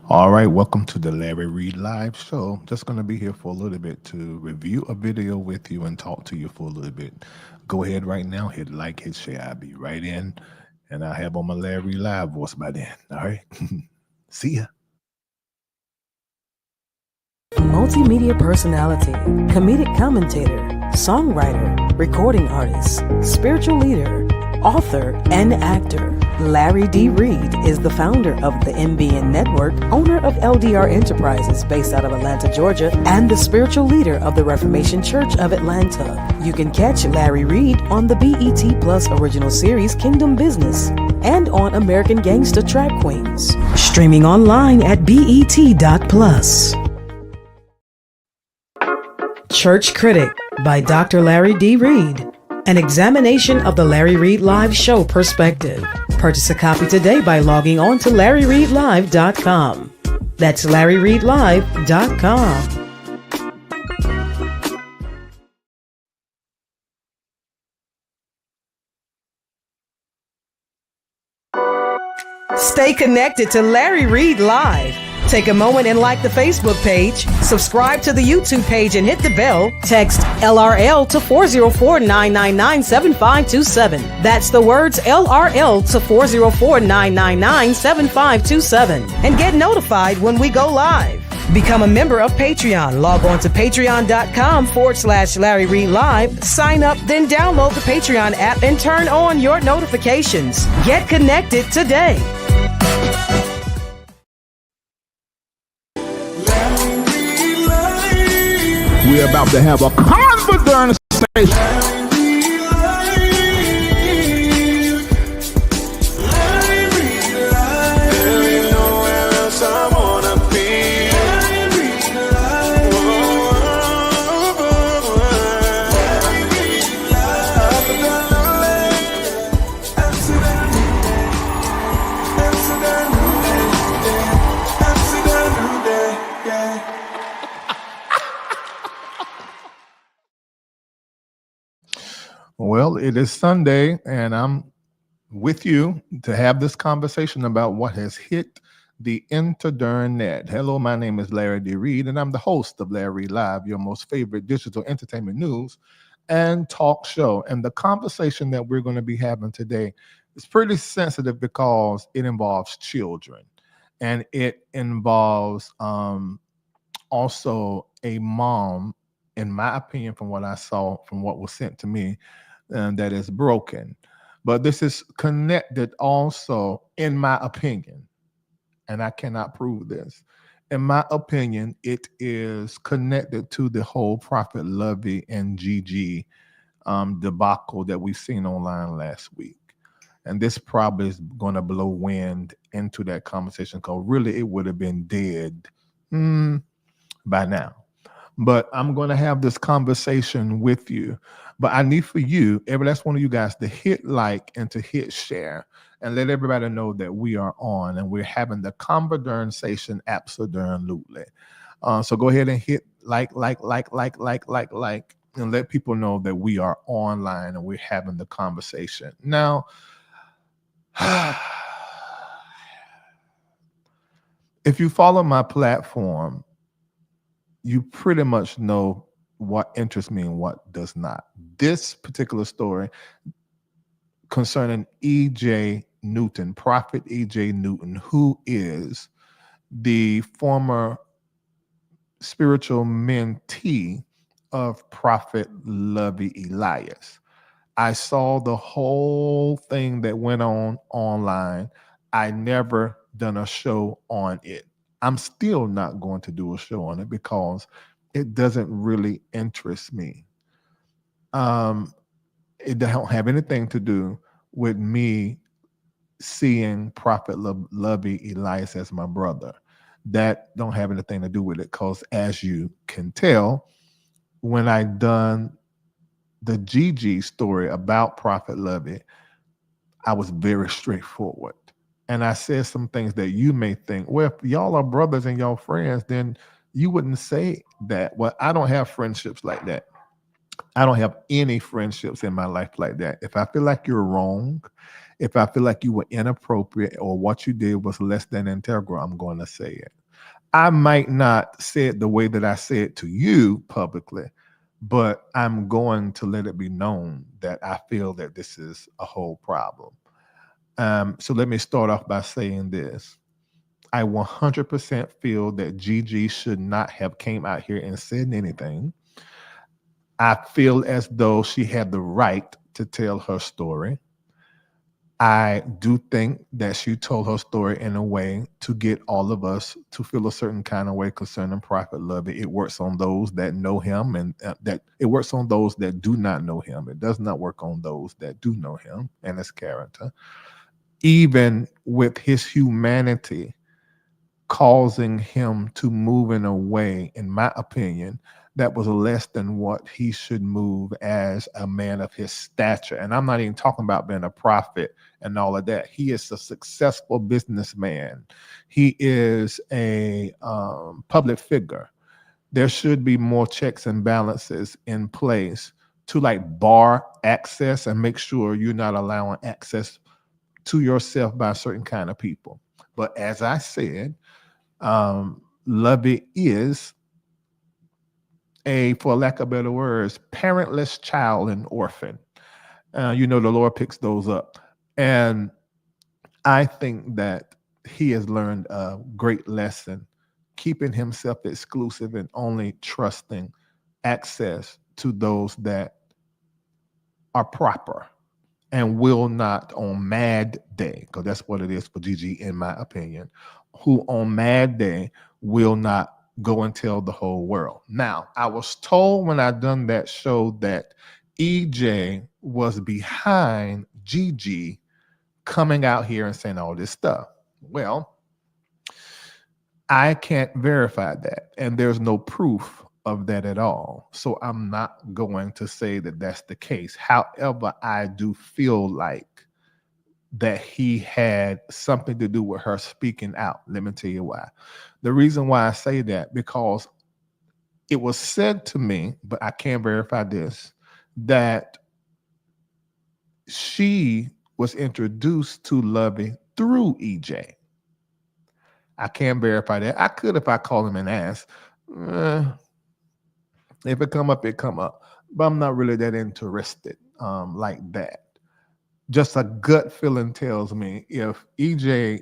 All right, welcome to the Larry Reid Live Show. Just going to be here for a little bit to review a video with you and talk to you for a little bit. Go ahead right now, hit like, hit share. I'll be right in, and I'll have on my Larry Live voice by then. All right, see ya. Multimedia personality, comedic commentator, songwriter, recording artist, spiritual leader, author, and actor. Larry D. Reid is the founder of the MBN Network, owner of LDR Enterprises based out of Atlanta, Georgia, and the spiritual leader of the Reformation Church of Atlanta. You can catch Larry Reid on the BET Plus original series Kingdom Business and on American Gangsta Track Queens. Streaming online at BET.plus. Church Critic by Dr. Larry D. Reid. An examination of the Larry Reid Live show perspective. Purchase a copy today by logging on to LarryReidLive.com. That's LarryReidLive.com. Stay connected to Larry Reid Live. Take a moment and like the Facebook page, subscribe to the YouTube page and hit the bell. Text LRL to 404-999-7527. That's the words LRL to 404-999-7527. And get notified when we go live. Become a member of Patreon. Log on to patreon.com/Larry Reid Live. Sign up, then download the Patreon app and turn on your notifications. Get connected today. We're about to have a conversation. Well, it is Sunday, and I'm with you to have this conversation about what has hit the internet. Hello, my name is Larry D. Reid, and I'm the host of Larry Live, your most favorite digital entertainment news and talk show. And the conversation that we're going to be having today is pretty sensitive because it involves children, and it involves also a mom, in my opinion, from what I saw, from what was sent to me, that is broken. But this is connected also, in my opinion, and I cannot prove this. In my opinion, it is connected to the whole Prophet Lovey and Gigi debacle that we've seen online last week. And this probably is going to blow wind into that conversation because really it would have been dead by now. But I'm going to have this conversation with you. But I need for you, every last one of you guys, to hit like and to hit share and let everybody know that we are on and we're having the conversation absolutely. So go ahead and hit like, and let people know that we are online and we're having the conversation. Now, if you follow my platform, you pretty much know what interests me and what does not. This particular story concerning E.J. Newton, Prophet E.J. Newton, who is the former spiritual mentee of Prophet Lovey Elias. I saw the whole thing that went on online. I never done a show on it. I'm still not going to do a show on it because it doesn't really interest me. It don't have anything to do with me seeing Prophet Lovey Elias as my brother. That don't have anything to do with it because, as you can tell, when I done the Gigi story about Prophet Lovey, I was very straightforward. And I said some things that you may think, well, if y'all are brothers and y'all friends, then you wouldn't say that. Well, I don't have friendships like that. I don't have any friendships in my life like that. If I feel like you're wrong, if I feel like you were inappropriate or what you did was less than integral, I'm going to say it. I might not say it the way that I say it to you publicly, but I'm going to let it be known that I feel that this is a whole problem. So let me start off by saying this. I 100% feel that Gigi should not have came out here and said anything. I feel as though she had the right to tell her story. I do think that she told her story in a way to get all of us to feel a certain kind of way concerning Prophet Lovey. It works on those that know him, and that it works on those that do not know him. It does not work on those that do know him and his character. Even with his humanity causing him to move in a way, in my opinion, that was less than what he should move as a man of his stature. And I'm not even talking about being a prophet and all of that. He is a successful businessman. He is a public figure. There should be more checks and balances in place to like bar access and make sure you're not allowing access to yourself by certain kind of people. But as I said, Lovey is a, for lack of better words, parentless child and orphan. The Lord picks those up. And I think that he has learned a great lesson, keeping himself exclusive and only trusting access to those that are proper and will not on mad day, because that's what it is for Gigi, in my opinion, who on mad day will not go and tell the whole world. Now, I was told when I done that show that EJ was behind Gigi coming out here and saying all this stuff. Well, I can't verify that, and there's no proof of that at all. So I'm not going to say that that's the case. However, I do feel like that he had something to do with her speaking out. Let me tell you why. The reason why I say that, because it was said to me, but I can't verify this, that she was introduced to Lovey through EJ. I can't verify that. I could if I call him and ask. If it come up, it come up. But I'm not really that interested like that. Just a gut feeling tells me if EJ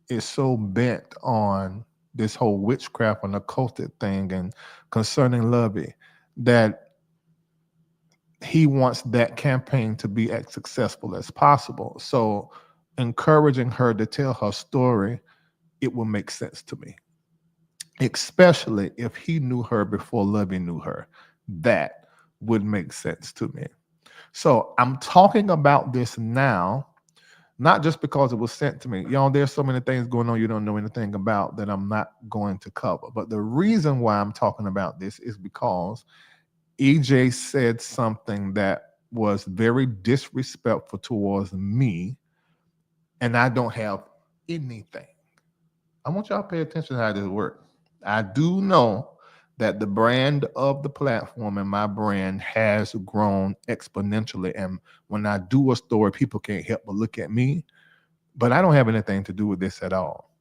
is so bent on this whole witchcraft and occulted thing and concerning Lovey, that he wants that campaign to be as successful as possible. So encouraging her to tell her story, it will make sense to me, especially if he knew her before Lovey knew her. That would make sense to me. So I'm talking about this now, not just because it was sent to me. There's so many things going on you don't know anything about that I'm not going to cover. But the reason why I'm talking about this is because EJ said something that was very disrespectful towards me, and I don't have anything. I want y'all to pay attention to how this works. I do know that the brand of the platform and my brand has grown exponentially. And when I do a story, people can't help but look at me. But I don't have anything to do with this at all.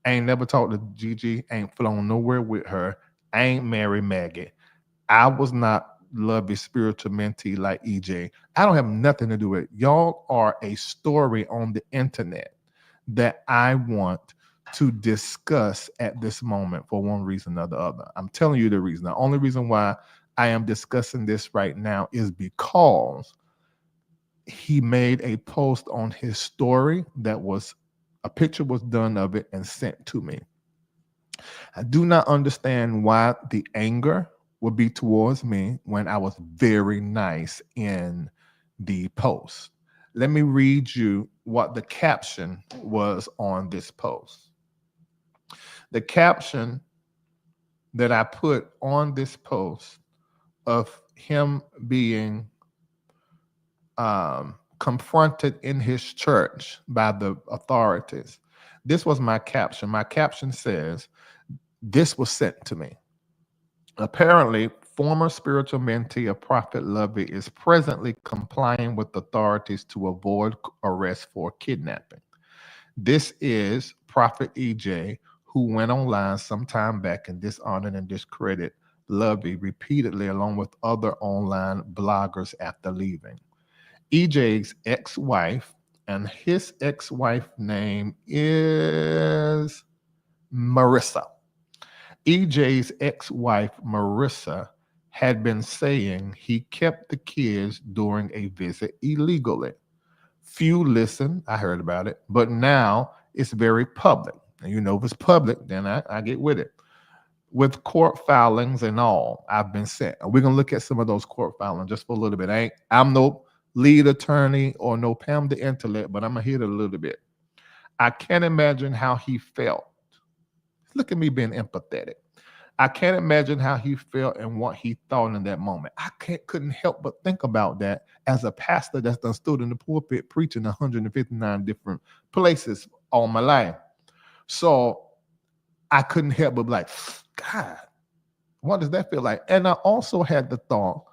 I ain't never talked to Gigi, ain't flown nowhere with her. I ain't married Maggie. I was not Lovey's spiritual mentee like EJ. I don't have nothing to do with it. Y'all are a story on the internet that I want to discuss at this moment for one reason or the other. I'm telling you the reason. The only reason why I am discussing this right now is because he made a post on his story that was a picture was done of it and sent to me. I do not understand why the anger would be towards me when I was very nice in the post. Let me read you what the caption was on this post. The caption that I put on this post of him being confronted in his church by the authorities. This was my caption. My caption says, "This was sent to me." Apparently, former spiritual mentee of Prophet Lovey, is presently complying with authorities to avoid arrest for kidnapping. This is Prophet EJ, who went online some time back and dishonored and discredited Lovey repeatedly, along with other online bloggers after leaving. EJ's ex wife, and his ex wife name is Marissa. EJ's ex wife, Marissa, had been saying he kept the kids during a visit illegally. Few listened, I heard about it, but now it's very public. And if it's public, then I get with it. With court filings and all, I've been sent. And we're gonna look at some of those court filings just for a little bit. I'm no lead attorney or no Pam the intellect, but I'm gonna hit it a little bit. I can't imagine how he felt. Look at me being empathetic. I can't imagine how he felt and what he thought in that moment. Couldn't help but think about that as a pastor that's done stood in the pulpit preaching 159 different places all my life. So I couldn't help but be like, God, what does that feel like? And I also had the thought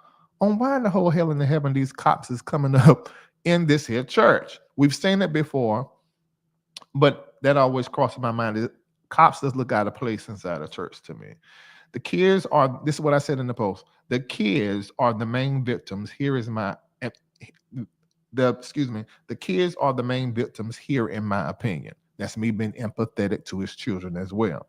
on why in the whole hell in the heaven these cops is coming up in this here church. We've seen it before, but that always crosses my mind. Is cops just look out of place inside a church to me. The kids are, this is what I said in the post, the kids are the main victims. Here is my, the kids are the main victims here in my opinion. That's me being empathetic to his children as well.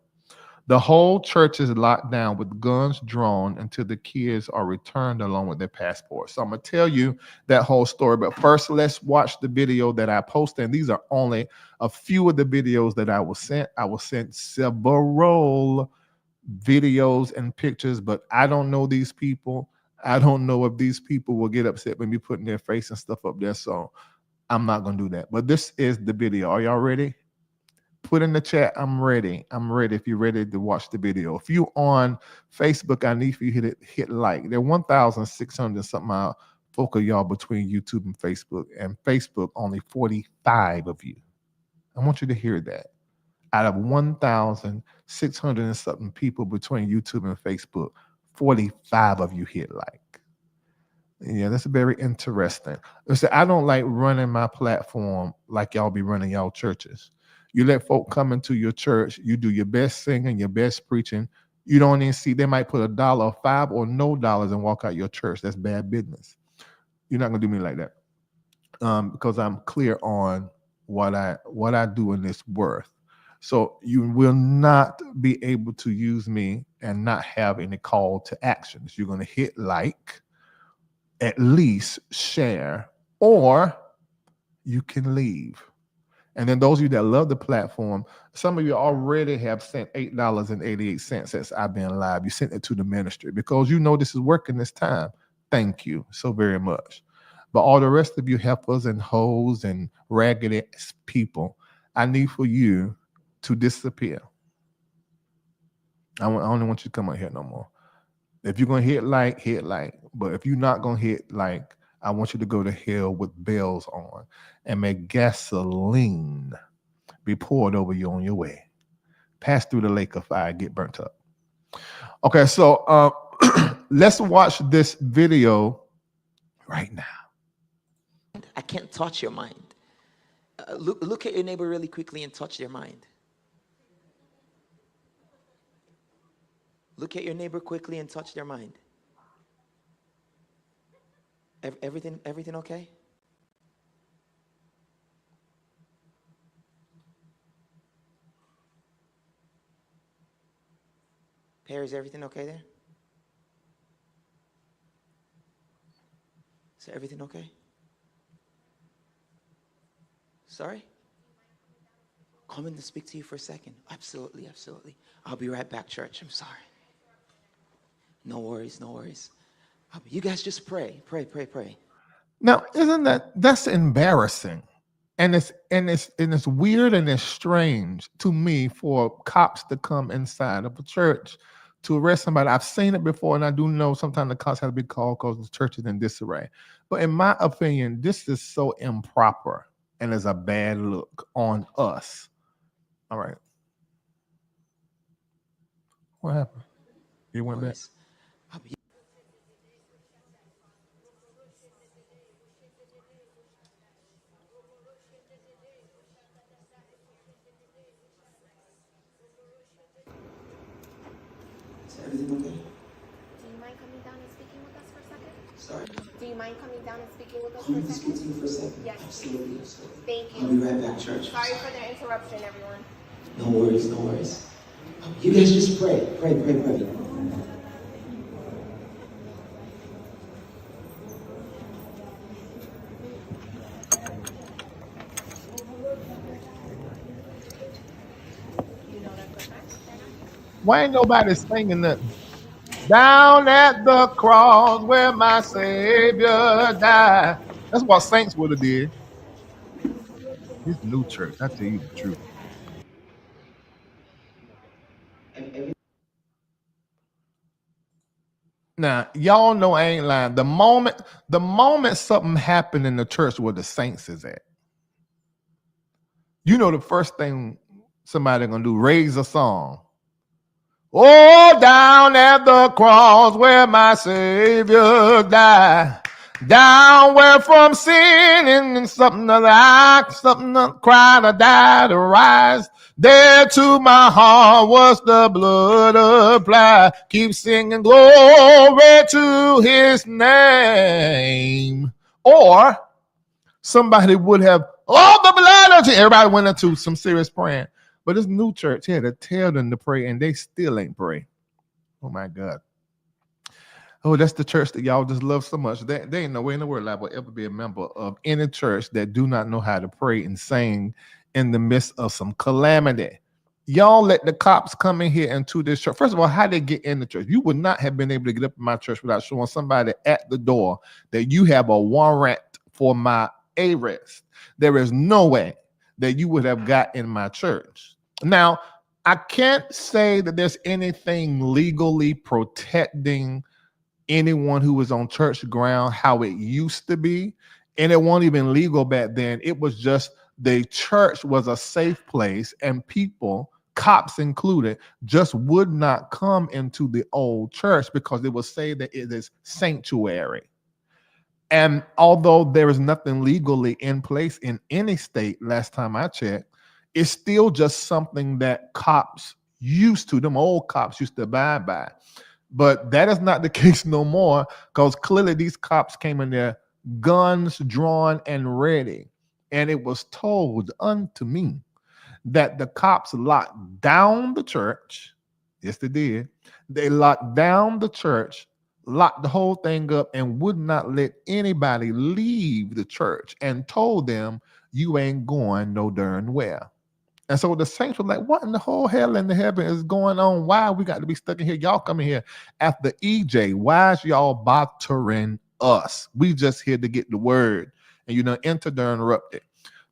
The whole church is locked down with guns drawn until the kids are returned along with their passports. So I'm going to tell you that whole story. But first, let's watch the video that I posted. And these are only a few of the videos that I was sent. I was sent several videos and pictures, but I don't know these people. I don't know if these people will get upset with me putting their face and stuff up there. So I'm not going to do that. But this is the video. Are y'all ready? Put in the chat, I'm ready. I'm ready if you're ready to watch the video. If you on Facebook, I need for you to hit like. There are 1,600 something folk of y'all between YouTube and Facebook. And Facebook, only 45 of you. I want you to hear that. Out of 1,600 and something people between YouTube and Facebook, 45 of you hit like. Yeah, that's very interesting. Listen, I don't like running my platform like y'all be running y'all churches. You let folk come into your church, you do your best singing, your best preaching. You don't even see, they might put $1 or $5 or no dollars and walk out your church. That's bad business. You're not gonna do me like that. Because I'm clear on what I do in this worth. So you will not be able to use me and not have any call to actions. You're gonna hit like, at least share, or you can leave. And then those of you that love the platform, some of you already have sent $8.88 since I've been live. You sent it to the ministry because you know this is working this time. Thank you so very much. But all the rest of you heifers and hoes and raggedy people, I need for you to disappear. I don't want you to come out here no more. If you're going to hit like, hit like. But if you're not going to hit like, I want you to go to hell with bells on and make gasoline be poured over you on your way. Pass through the lake of fire, get burnt up. Okay, so let's watch this video right now. I can't touch your mind. Look at your neighbor really quickly and touch their mind. Look at your neighbor quickly and touch their mind. Everything okay? Perry, is everything okay there? Is everything okay? Sorry? Come in to speak to you for a second. Absolutely, absolutely. I'll be right back, church. I'm sorry. No worries, no worries. You guys just pray. Now, isn't that's embarrassing? And it's weird and it's strange to me for cops to come inside of a church to arrest somebody. I've seen it before, and I do know sometimes the cops have to be called because the church is in disarray. But in my opinion, this is so improper and is a bad look on us. All right. What happened? You went back. Everything okay? Do you mind coming down and speaking with us for a second? Sorry? Do you mind coming down and speaking with us Call for me a to speak second? to you for a second. Yes. Absolutely, absolutely. Thank I'll be you. right back, church. Sorry for the interruption, everyone. No worries, no worries. You guys just pray, pray, pray, pray. Why ain't nobody singing nothing? Down at the cross where my Savior died. That's what saints would have did. This new church, I tell you the truth. Now, y'all know I ain't lying. The moment something happened in the church where the saints is at, you know the first thing somebody gonna do, raise a song. Oh, down at the cross where my Savior died. Down where from sin and something to like, something to cry to die to rise. There to my heart was the blood applied. Keep singing glory to his name. Or somebody would have, oh, the blood of Jesus. Everybody went into some serious praying. But this new church had to tell them to pray, and they still ain't pray. Oh my God. Oh, that's the church that y'all just love so much. There ain't no way in the world I will ever be a member of any church that do not know how to pray and sing in the midst of some calamity. Y'all let the cops come in here into this church. First of all, how they get in the church? You would not have been able to get up in my church without showing somebody at the door that you have a warrant for my arrest. There is no way that you would have got in my church. Now, I can't say that there's anything legally protecting anyone who was on church ground how it used to be. And it wasn't even legal back then. It was just the church was a safe place, and people, cops included, just would not come into the old church because it would say that it is sanctuary. And although there is nothing legally in place in any state, last time I checked, it's still just something that cops used to, them old cops used to abide by. But that is not the case no more, because clearly these cops came in there, guns drawn and ready. And it was told unto me that the cops locked down the church. Yes, they did. They locked down the church, locked the whole thing up, and would not let anybody leave the church, and told them, you ain't going no darn where. And so the saints were like, what in the whole hell in the heaven is going on? Why we got to be stuck in here? Y'all coming here after EJ. Why is y'all bothering us? We just here to get the word. And you know, enter the interrupted.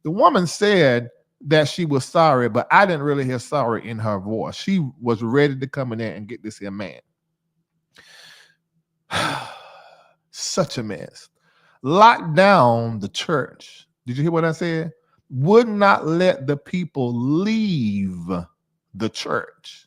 The woman said that she was sorry, but I didn't really hear sorry in her voice. She was ready to come in there and get this here man. Such a mess. Locked down the church. Did you hear what I said? Would not let the people leave the church.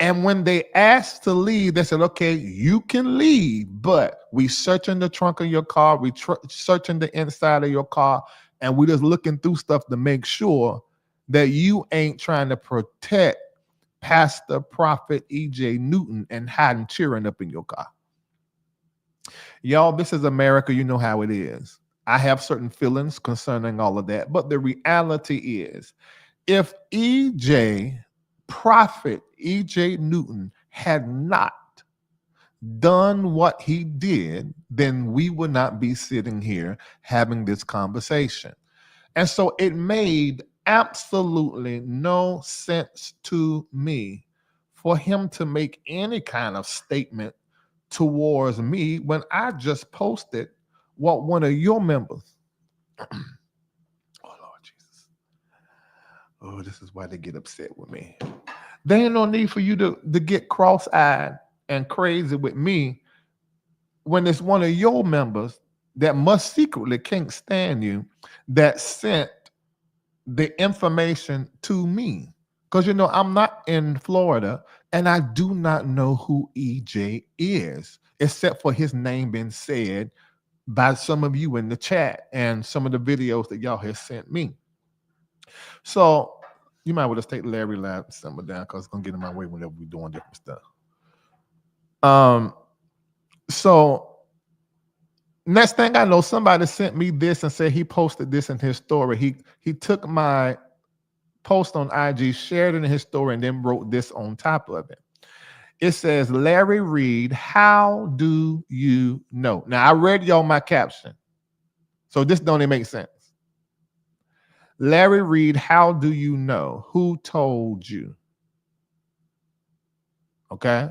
And when they asked to leave, they said, okay, you can leave, but we searching the trunk of your car, we searching the inside of your car, and we just looking through stuff to make sure that you ain't trying to protect Pastor Prophet E.J. Newton and hiding cheering up in your car. Y'all, this is America. You know how it is. I have certain feelings concerning all of that. But the reality is, if Prophet E.J. Newton had not done what he did, then we would not be sitting here having this conversation. And so it made absolutely no sense to me for him to make any kind of statement towards me when I just posted what one of your members. Oh, Lord Jesus. Oh, this is why they get upset with me. There ain't no need for you to get cross-eyed and crazy with me when it's one of your members that must secretly can't stand you that sent the information to me. Because, you know, I'm not in Florida and I do not know who EJ is, except for his name being said by some of you in the chat and some of the videos that y'all have sent me. So you might want to take Larry Lab somewhere down because it's going to get in my way whenever we're doing different stuff. So next thing I know, somebody sent me this and said he posted this in his story. He took my post on IG, shared it in his story, and then wrote this on top of it. It says, Larry Reid, how do you know? Now I read y'all my caption, so this don't even make sense. Larry Reid, how do you know? Who told you? Okay.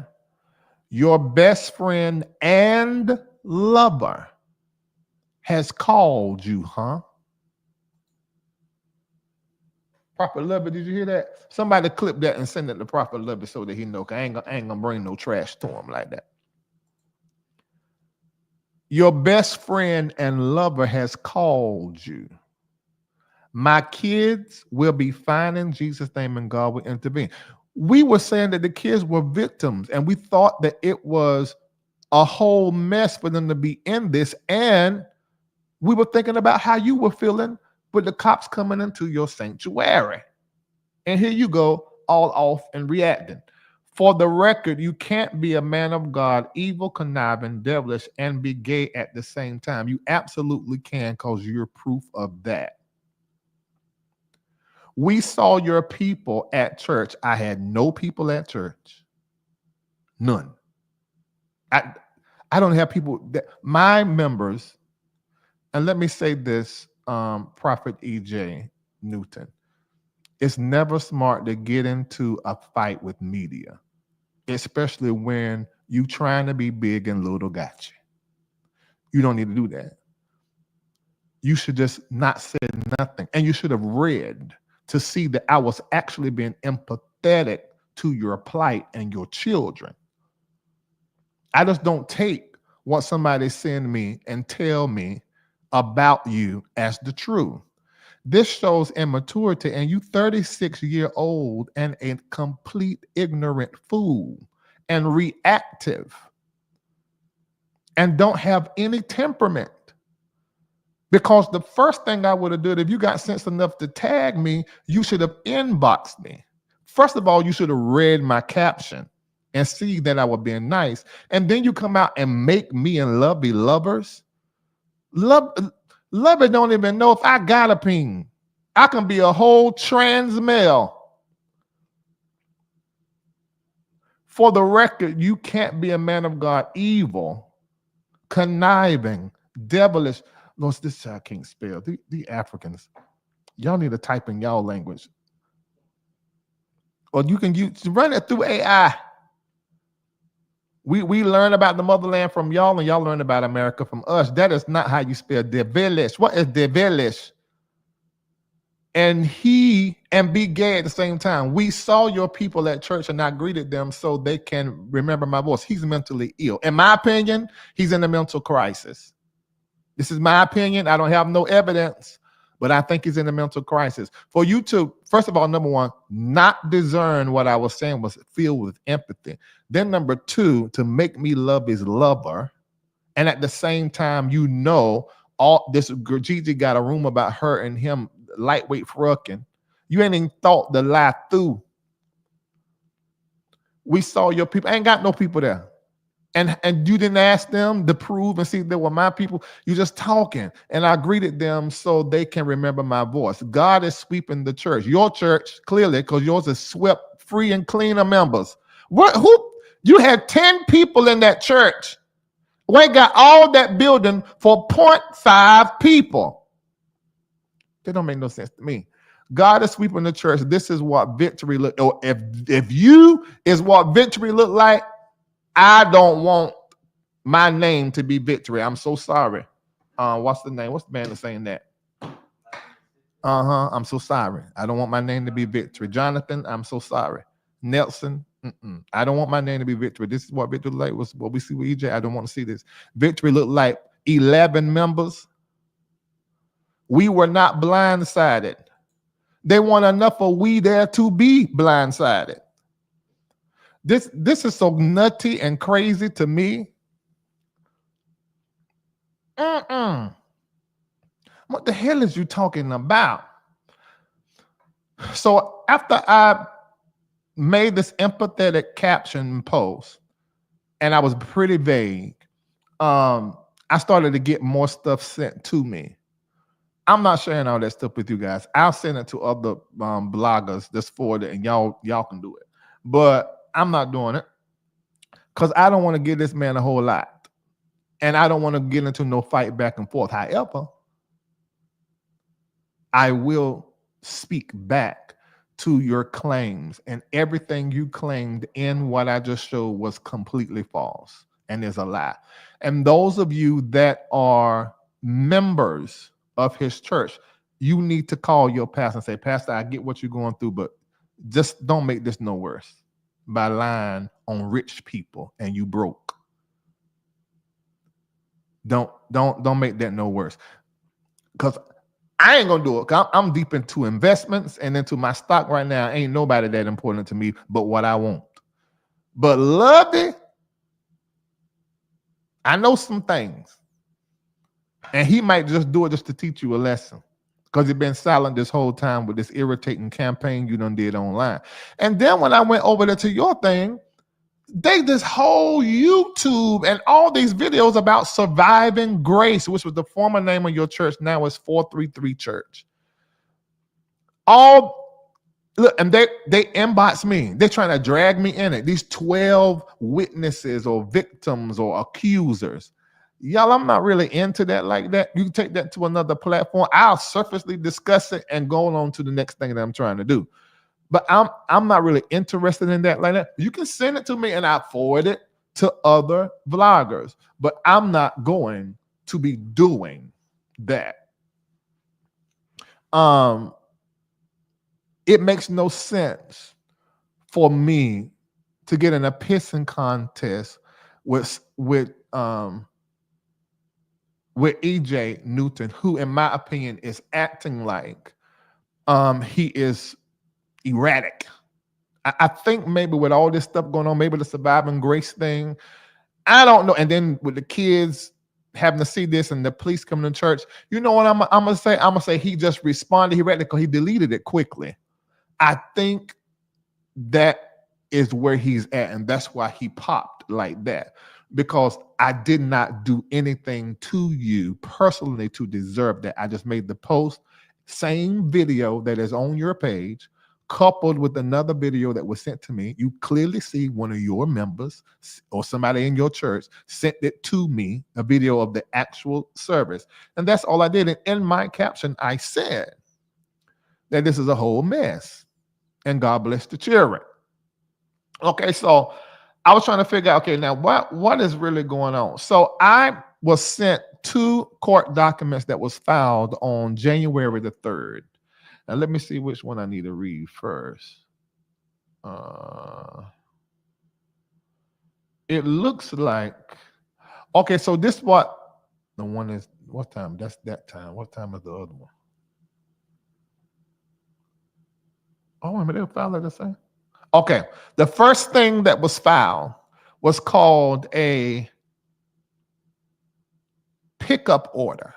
Your best friend and lover has called you, huh? Prophet Lovey, did you hear that? Somebody clip that and send it to Prophet Lovey so that he know. I ain't gonna bring no trash to him like that. Your best friend and lover has called you. My kids will be fine in Jesus' name and God will intervene. We were saying that the kids were victims and we thought that it was a whole mess for them to be in this. And we were thinking about how you were feeling with the cops coming into your sanctuary. And here you go, all off and reacting. For the record, you can't be a man of God, evil, conniving, devilish, and be gay at the same time. You absolutely can, because you're proof of that. We saw your people at church. I had no people at church. None. I don't have people that my members, and let me say this, Prophet E.J. Newton, it's never smart to get into a fight with media, especially when you trying to be big and little got you. You don't need to do that. You should just not say nothing. And you should have read to see that I was actually being empathetic to your plight and your children. I just don't take what somebody send me and tell me about you as the truth. This shows immaturity, and you 36-year-old and a complete ignorant fool and reactive and don't have any temperament. Because the first thing I would have done, if you got sense enough to tag me, you should have inboxed me. First of all, you should have read my caption and see that I was being nice. And then you come out and make me and Love be lovers. Love it don't even know if I got a ping. I can be a whole trans male. For the record, you can't be a man of God, evil, conniving, devilish. No, this I can't spell. The Africans, y'all need to type in y'all language. Or you can run it through AI. We learn about the motherland from y'all, and y'all learn about America from us. That is not how you spell devilish. What is devilish? And be gay at the same time. We saw your people at church and I greeted them so they can remember my voice. He's mentally ill. In my opinion, he's in a mental crisis. This is my opinion. I don't have no evidence, but I think he's in a mental crisis. For you to, first of all, number one, not discern what I was saying was filled with empathy. Then number two, to make me love his lover. And at the same time, you know, all this Gigi got a room about her and him lightweight frucking. You ain't even thought the lie through. We saw your people. I ain't got no people there. And you didn't ask them to prove and see they were my people. You just talking. And I greeted them so they can remember my voice. God is sweeping the church. Your church, clearly, because yours is swept free and clean of members. Who? You had 10 people in that church. We got all that building for 0.5 people. That don't make no sense to me. God is sweeping the church. This is what victory look. Or if you is what victory look like, I don't want my name to be victory. I'm so sorry. What's the name? What's the man that's saying that? I'm so sorry. I don't want my name to be victory. Jonathan, I'm so sorry. Nelson, I don't want my name to be victory. This is what victory look like. Was what we see with EJ. I don't want to see this. Victory looked like 11 members. We were not blindsided. They want enough of we there to be blindsided. This is so nutty and crazy to me. What the hell is you talking about? So after I made this empathetic caption post, and I was pretty vague. I started to get more stuff sent to me. I'm not sharing all that stuff with you guys. I'll send it to other bloggers just for it, and y'all can do it. But I'm not doing it because I don't want to give this man a whole lot, and I don't want to get into no fight back and forth. However, I will speak back to your claims, and everything you claimed in what I just showed was completely false and is a lie. And those of you that are members of his church, you need to call your pastor and say, Pastor, I get what you're going through, but just don't make this no worse by lying on rich people and you broke. Don't make that no worse. Because I ain't gonna do it. I'm deep into investments and into my stock right now. Ain't nobody that important to me but what I want. But Lovey, I know some things. And he might just do it just to teach you a lesson. Because he's been silent this whole time with this irritating campaign you done did online. And then when I went over there to your thing, this whole YouTube and all these videos about Surviving Grace, which was the former name of your church, now is 433 Church. Look, and they inbox me. They're trying to drag me in it. These 12 witnesses or victims or accusers. Y'all, I'm not really into that like that. You can take that to another platform. I'll surfacely discuss it and go on to the next thing that I'm trying to do. But I'm not really interested in that like that. You can send it to me and I'll forward it to other vloggers. But I'm not going to be doing that. It makes no sense for me to get in a pissing contest with EJ Newton, who, in my opinion, is acting like he is erratic. I think maybe with all this stuff going on, maybe the Surviving Grace thing, I don't know. And then with the kids having to see this and the police coming to church, you know what I'm gonna say? I'm gonna say he just responded. He read it because he deleted it quickly. I think that is where he's at, and that's why he popped like that. Because I did not do anything to you personally to deserve that. I just made the post, same video that is on your page, coupled with another video that was sent to me. You clearly see one of your members or somebody in your church sent it to me, a video of the actual service. And that's all I did. And in my caption, I said that this is a whole mess. And God bless the children. Okay, so I was trying to figure out, okay, now what is really going on? So I was sent 2 court documents that was filed on January the 3rd. Now let me see which one I need to read first. It looks like, okay, so this what the one is, what time? That's that time. What time is the other one? Oh, I mean, they'll file it the same. Okay, the first thing that was filed was called a pickup order.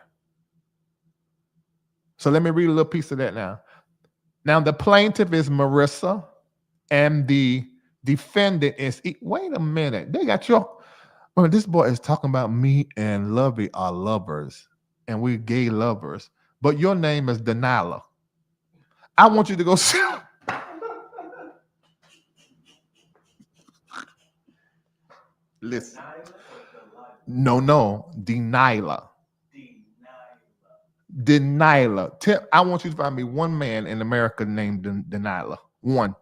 So let me read a little piece of that now. Now, the plaintiff is Marissa, and the defendant is, wait a minute, they got your, well, this boy is talking about me and Lovey are lovers, and we're gay lovers, but your name is Deniala. I want you to go see. Listen. No, Deniala. Deniala. I want you to find me one man in America named Deniala. One.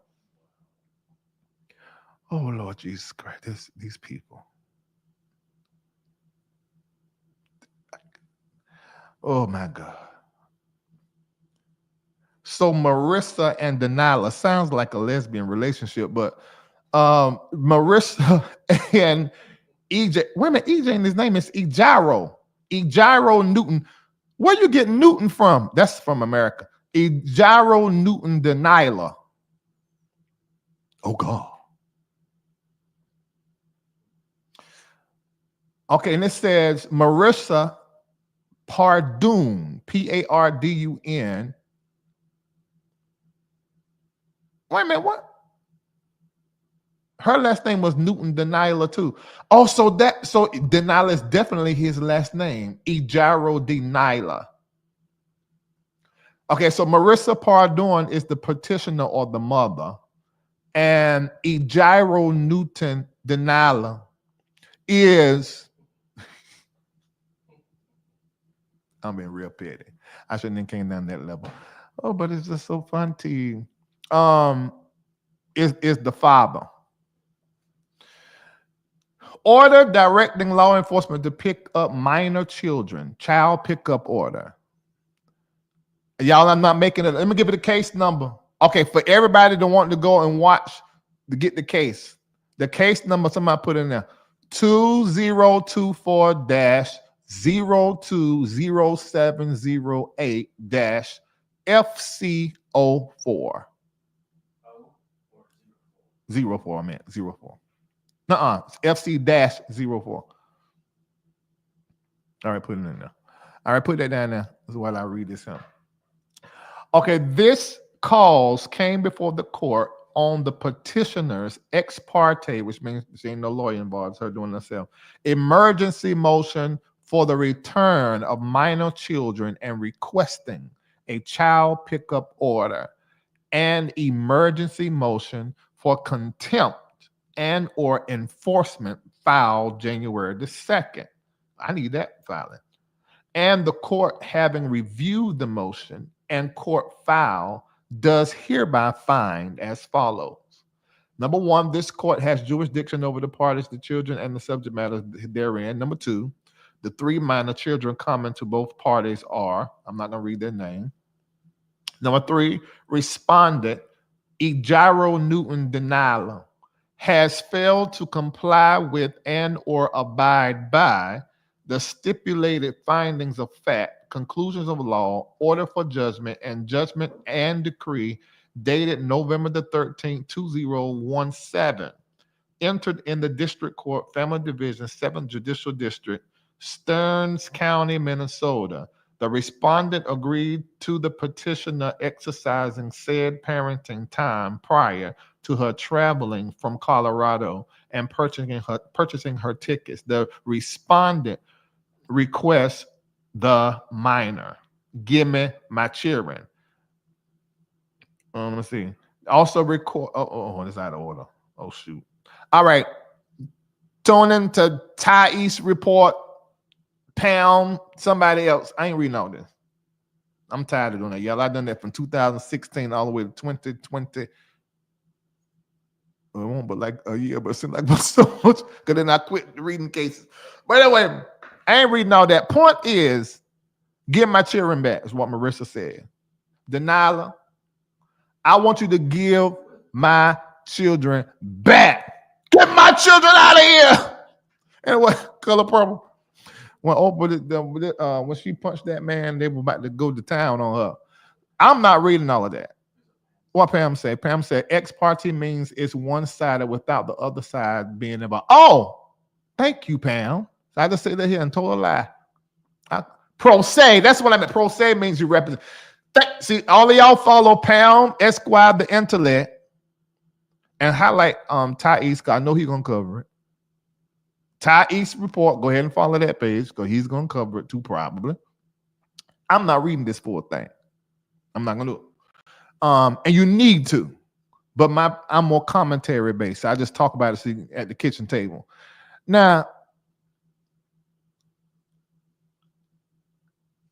Oh, Lord Jesus Christ, these people. Oh, my God. So Marissa and Deniala sounds like a lesbian relationship, but Marissa and EJ, wait a minute, EJ, and his name is Ejiro Newton. Where you get Newton from? That's from America. Ejiro Newton Deniala. Oh, God. Okay, and it says Marissa Pardun, Pardun. Wait a minute, what? Her last name was Newton Deniala too. Also, so Deniala is definitely his last name, Ejiro Deniala. Okay, so Marissa Pardon is the petitioner or the mother, and Ejiro Newton Deniala is. I'm being real petty. I shouldn't have came down that level. Oh, but it's just so fun to you. Is the father. Order directing law enforcement to pick up minor children. Child pickup order. Y'all, I'm not making it. Let me give it a case number. Okay, for everybody that want to go and watch to get the case. The case number, somebody put in there. 2024-00708-FC04. 04, I meant 04. FC-04. All right, put it in there. All right, put that down there while I read this out. Okay, this cause came before the court on the petitioner's ex parte, which means there ain't no lawyer involved, it's her doing it herself, emergency motion for the return of minor children and requesting a child pickup order and emergency motion for contempt and or enforcement filed January the 2nd. I need that filing. And the court, having reviewed the motion and court file, does hereby find as follows. Number one, this court has jurisdiction over the parties, the children, and the subject matter therein. Number two, the three minor children common to both parties are, I'm not going to read their name. Number three, respondent Ejiro Newton Deniala has failed to comply with and or abide by the stipulated findings of fact, conclusions of law, order for judgment, and judgment and decree dated November the 13th, 2017, entered in the District Court, Family Division, 7th Judicial District, Stearns County, Minnesota. The respondent agreed to the petitioner exercising said parenting time prior to her traveling from Colorado and purchasing her tickets. The respondent requests the minor. Give me my children. Let me see. Also record. Oh, it's out of order. Oh, shoot. All right. Tune in to Thais report. Pound somebody else. I ain't reading all this. I'm tired of doing that, y'all. I done that from 2016 all the way to 2020. Well, it won't but like a year, but it seems like so much because then I quit reading cases. But anyway, I ain't reading all that. Point is, give my children back, is what Marissa said. Deniala, I want you to give my children back. Get my children out of here. And what color purple? When she punched that man, they were about to go to town on her. I'm not reading all of that. What Pam said? Pam said ex parte means it's one-sided without the other side being involved. Oh, thank you, Pam. So I just say that here and told a lie. Pro se, that's what I meant. Pro se means you represent. See, all of y'all follow Pam, Esquire, the intellect, and highlight Thais, because I know he's going to cover it. Thais report, go ahead and follow that page because he's going to cover it too, probably. I'm not reading this full thing. I'm not going to do it. And you need to, but I'm more commentary based. I just talk about it at the kitchen table. Now,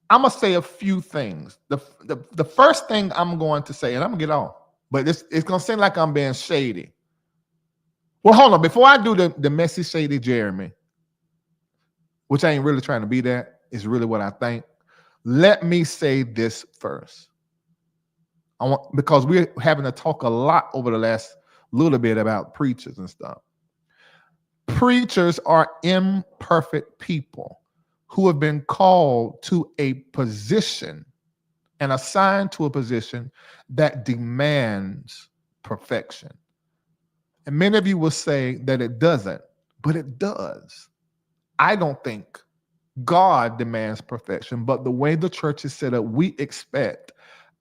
I'm going to say a few things. The first thing I'm going to say, and I'm going to get off, but it's going to seem like I'm being shady. Well, hold on. Before I do the messy, shady Jeremy, which I ain't really trying to be that, is really what I think. Let me say this first. Because we're having to talk a lot over the last little bit about preachers and stuff. Preachers are imperfect people who have been called to a position and assigned to a position that demands perfection. And many of you will say that it doesn't, but it does. I don't think God demands perfection, but the way the church is set up, we expect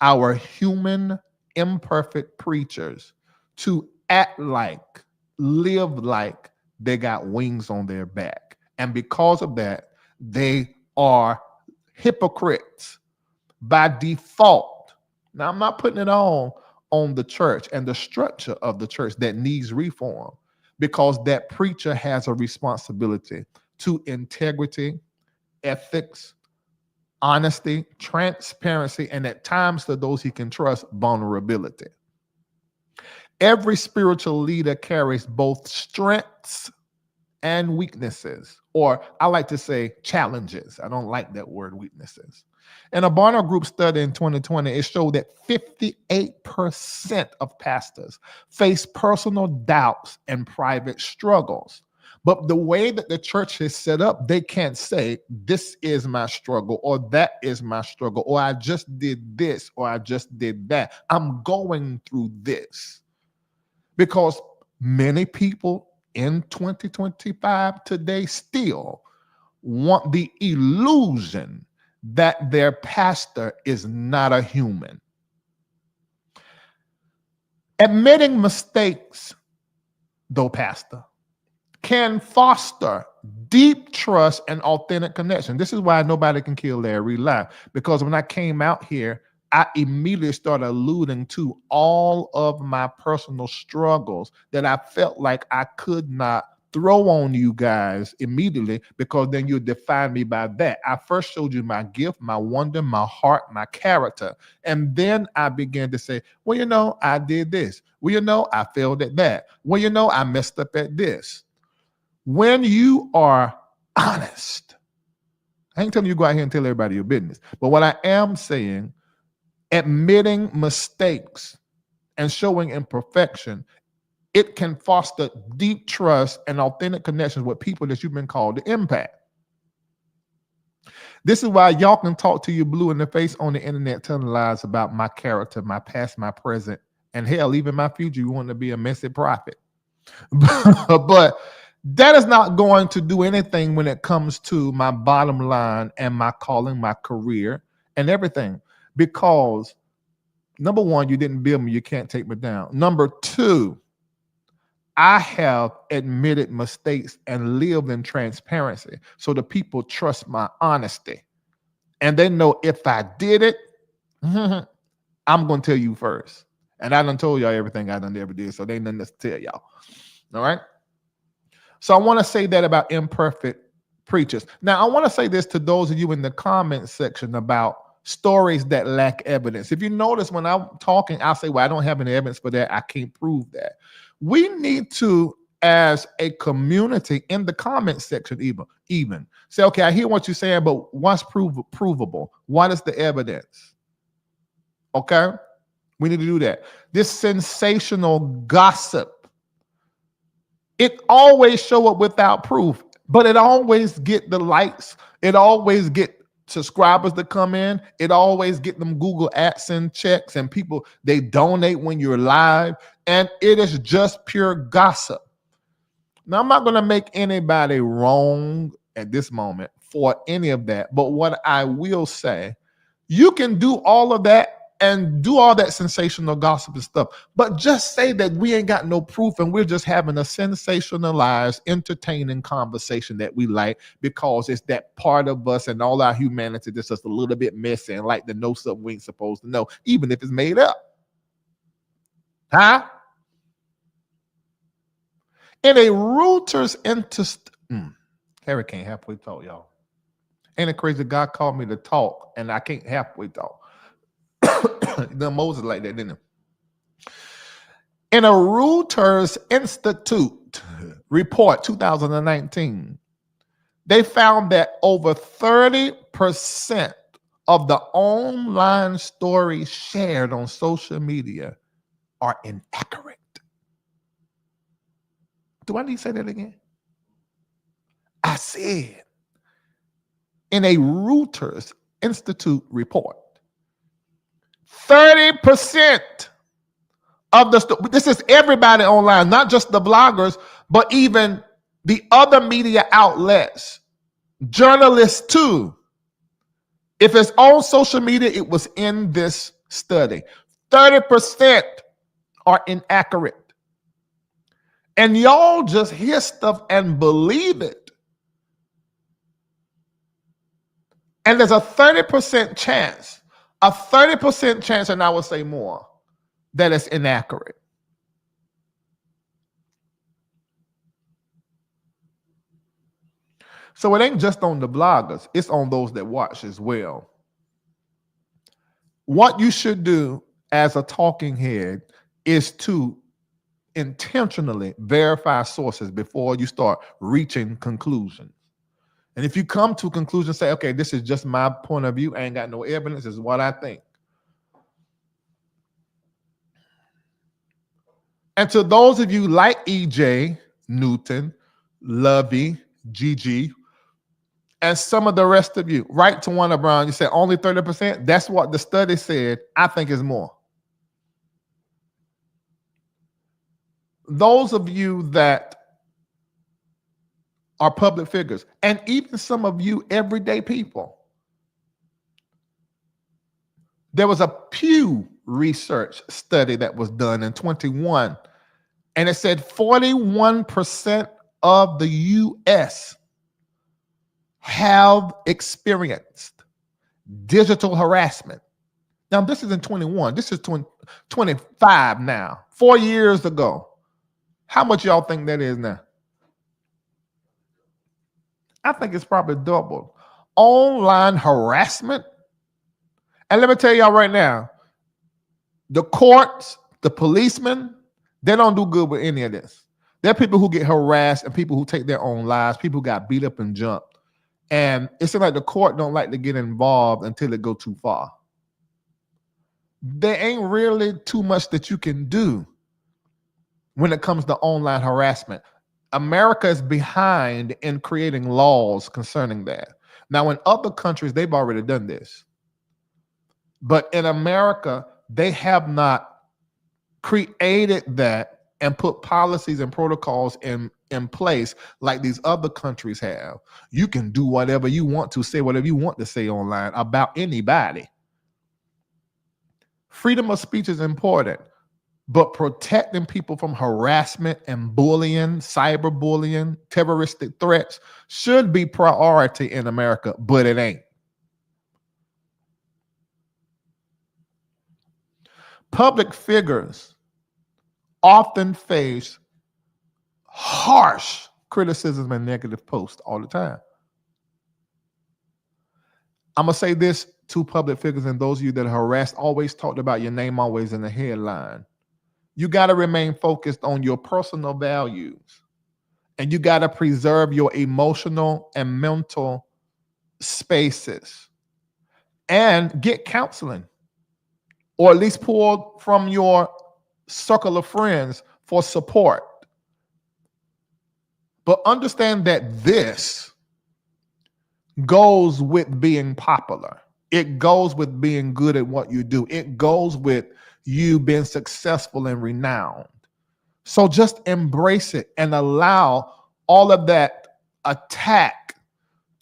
our human, imperfect preachers to act like live like they got wings on their back. And because of that, they are hypocrites by default. Now, I'm not putting it on the church and the structure of the church that needs reform, because that preacher has a responsibility to integrity, ethics, honesty, transparency, and at times to those he can trust, vulnerability. Every spiritual leader carries both strengths and weaknesses, or I like to say challenges. I don't like that word, weaknesses. In a Barna Group study in 2020, it showed that 58% of pastors face personal doubts and private struggles. But the way that the church is set up, they can't say, this is my struggle, or that is my struggle, or I just did this, or I just did that. I'm going through this. Because many people in 2025 today still want the illusion that their pastor is not a human. Admitting mistakes, though, pastor, can foster deep trust and authentic connection. This is why nobody can kill Larry live. Because when I came out here, I immediately started alluding to all of my personal struggles that I felt like I could not throw on you guys immediately, because then you define me by that. I first showed you my gift, my wonder, my heart, my character. And then I began to say, well, you know, I did this. Well, you know, I failed at that. Well, you know, I messed up at this. When you are honest, I ain't telling you go out here and tell everybody your business. But what I am saying, admitting mistakes and showing imperfection, it can foster deep trust and authentic connections with people that you've been called to impact. This is why y'all can talk to you blue in the face on the internet, telling lies about my character, my past, my present, and hell, even my future. You want to be a messy prophet. But that is not going to do anything when it comes to my bottom line and my calling, my career, and everything. Because number one, you didn't build me, you can't take me down. Number two, I have admitted mistakes and lived in transparency, so the people trust my honesty. And they know if I did it, I'm going to tell you first. And I done told y'all everything I done ever did, so they ain't nothing to tell y'all. All right? So I want to say that about imperfect preachers. Now, I want to say this to those of you in the comment section about stories that lack evidence. If you notice, when I'm talking, I'll say, well, I don't have any evidence for that. I can't prove that. We need to, as a community in the comment section, even say, okay, I hear what you're saying, but what's provable? What is the evidence? Okay? We need to do that. This sensational gossip, it always show up without proof, but it always get the likes. It always get subscribers to come in. It always get them Google AdSense checks, and people, they donate when you're live, and it is just pure gossip. Now, I'm not going to make anybody wrong at this moment for any of that, but what I will say, you can do all of that and do all that sensational gossip and stuff, but just say that we ain't got no proof and we're just having a sensationalized, entertaining conversation that we like, because it's that part of us and all our humanity that's just a little bit messy and like to know something we ain't supposed to know, even if it's made up. Huh? In a Reuters Harry can't halfway talk, y'all. Ain't it crazy? God called me to talk and I can't halfway talk. The Moses like that, didn't he? In a Reuters Institute report 2019, they found that over 30% of the online stories shared on social media are inaccurate. Do I need to say that again? I said, in a Reuters Institute report, 30% of this is everybody online, not just the bloggers, but even the other media outlets, journalists too. If it's on social media, it was in this study. 30% are inaccurate. And y'all just hear stuff and believe it. And there's a 30% chance, and I would say more, that it's inaccurate. So it ain't just on the bloggers, it's on those that watch as well. What you should do as a talking head is to intentionally verify sources before you start reaching conclusions. And if you come to a conclusion, say, okay, this is just my point of view, I ain't got no evidence, this is what I think. And to those of you like EJ, Newton, Lovey, Gigi, and some of the rest of you, write to one of Brown, you say only 30%. That's what the study said. I think is more. Those of you that are public figures, and even some of you everyday people, there was a Pew Research study that was done in 21, and it said 41% of the U.S. have experienced digital harassment. Now, this is in 21. This is 25 now. 4 years ago. How much y'all think that is now? I think it's probably doubled. Online harassment. And let me tell y'all right now, the courts, the policemen, they don't do good with any of this. There are people who get harassed and people who take their own lives, people who got beat up and jumped. And it seems like the court don't like to get involved until it go too far. There ain't really too much that you can do when it comes to online harassment. America is behind in creating laws concerning that. Now, in other countries, they've already done this. But in America, they have not created that and put policies and protocols in place like these other countries have. You can do whatever you want to, say whatever you want to say online about anybody. Freedom of speech is important, but protecting people from harassment and bullying, cyberbullying, terroristic threats should be priority in America, but it ain't. Public figures often face harsh criticism and negative posts all the time. I'm going to say this to public figures and those of you that are harassed, always talked about your name always in the headline. You got to remain focused on your personal values, and you got to preserve your emotional and mental spaces and get counseling, or at least pull from your circle of friends for support. But understand that this goes with being popular. It goes with being good at what you do. It goes with you being successful and renowned. So just embrace it and allow all of that attack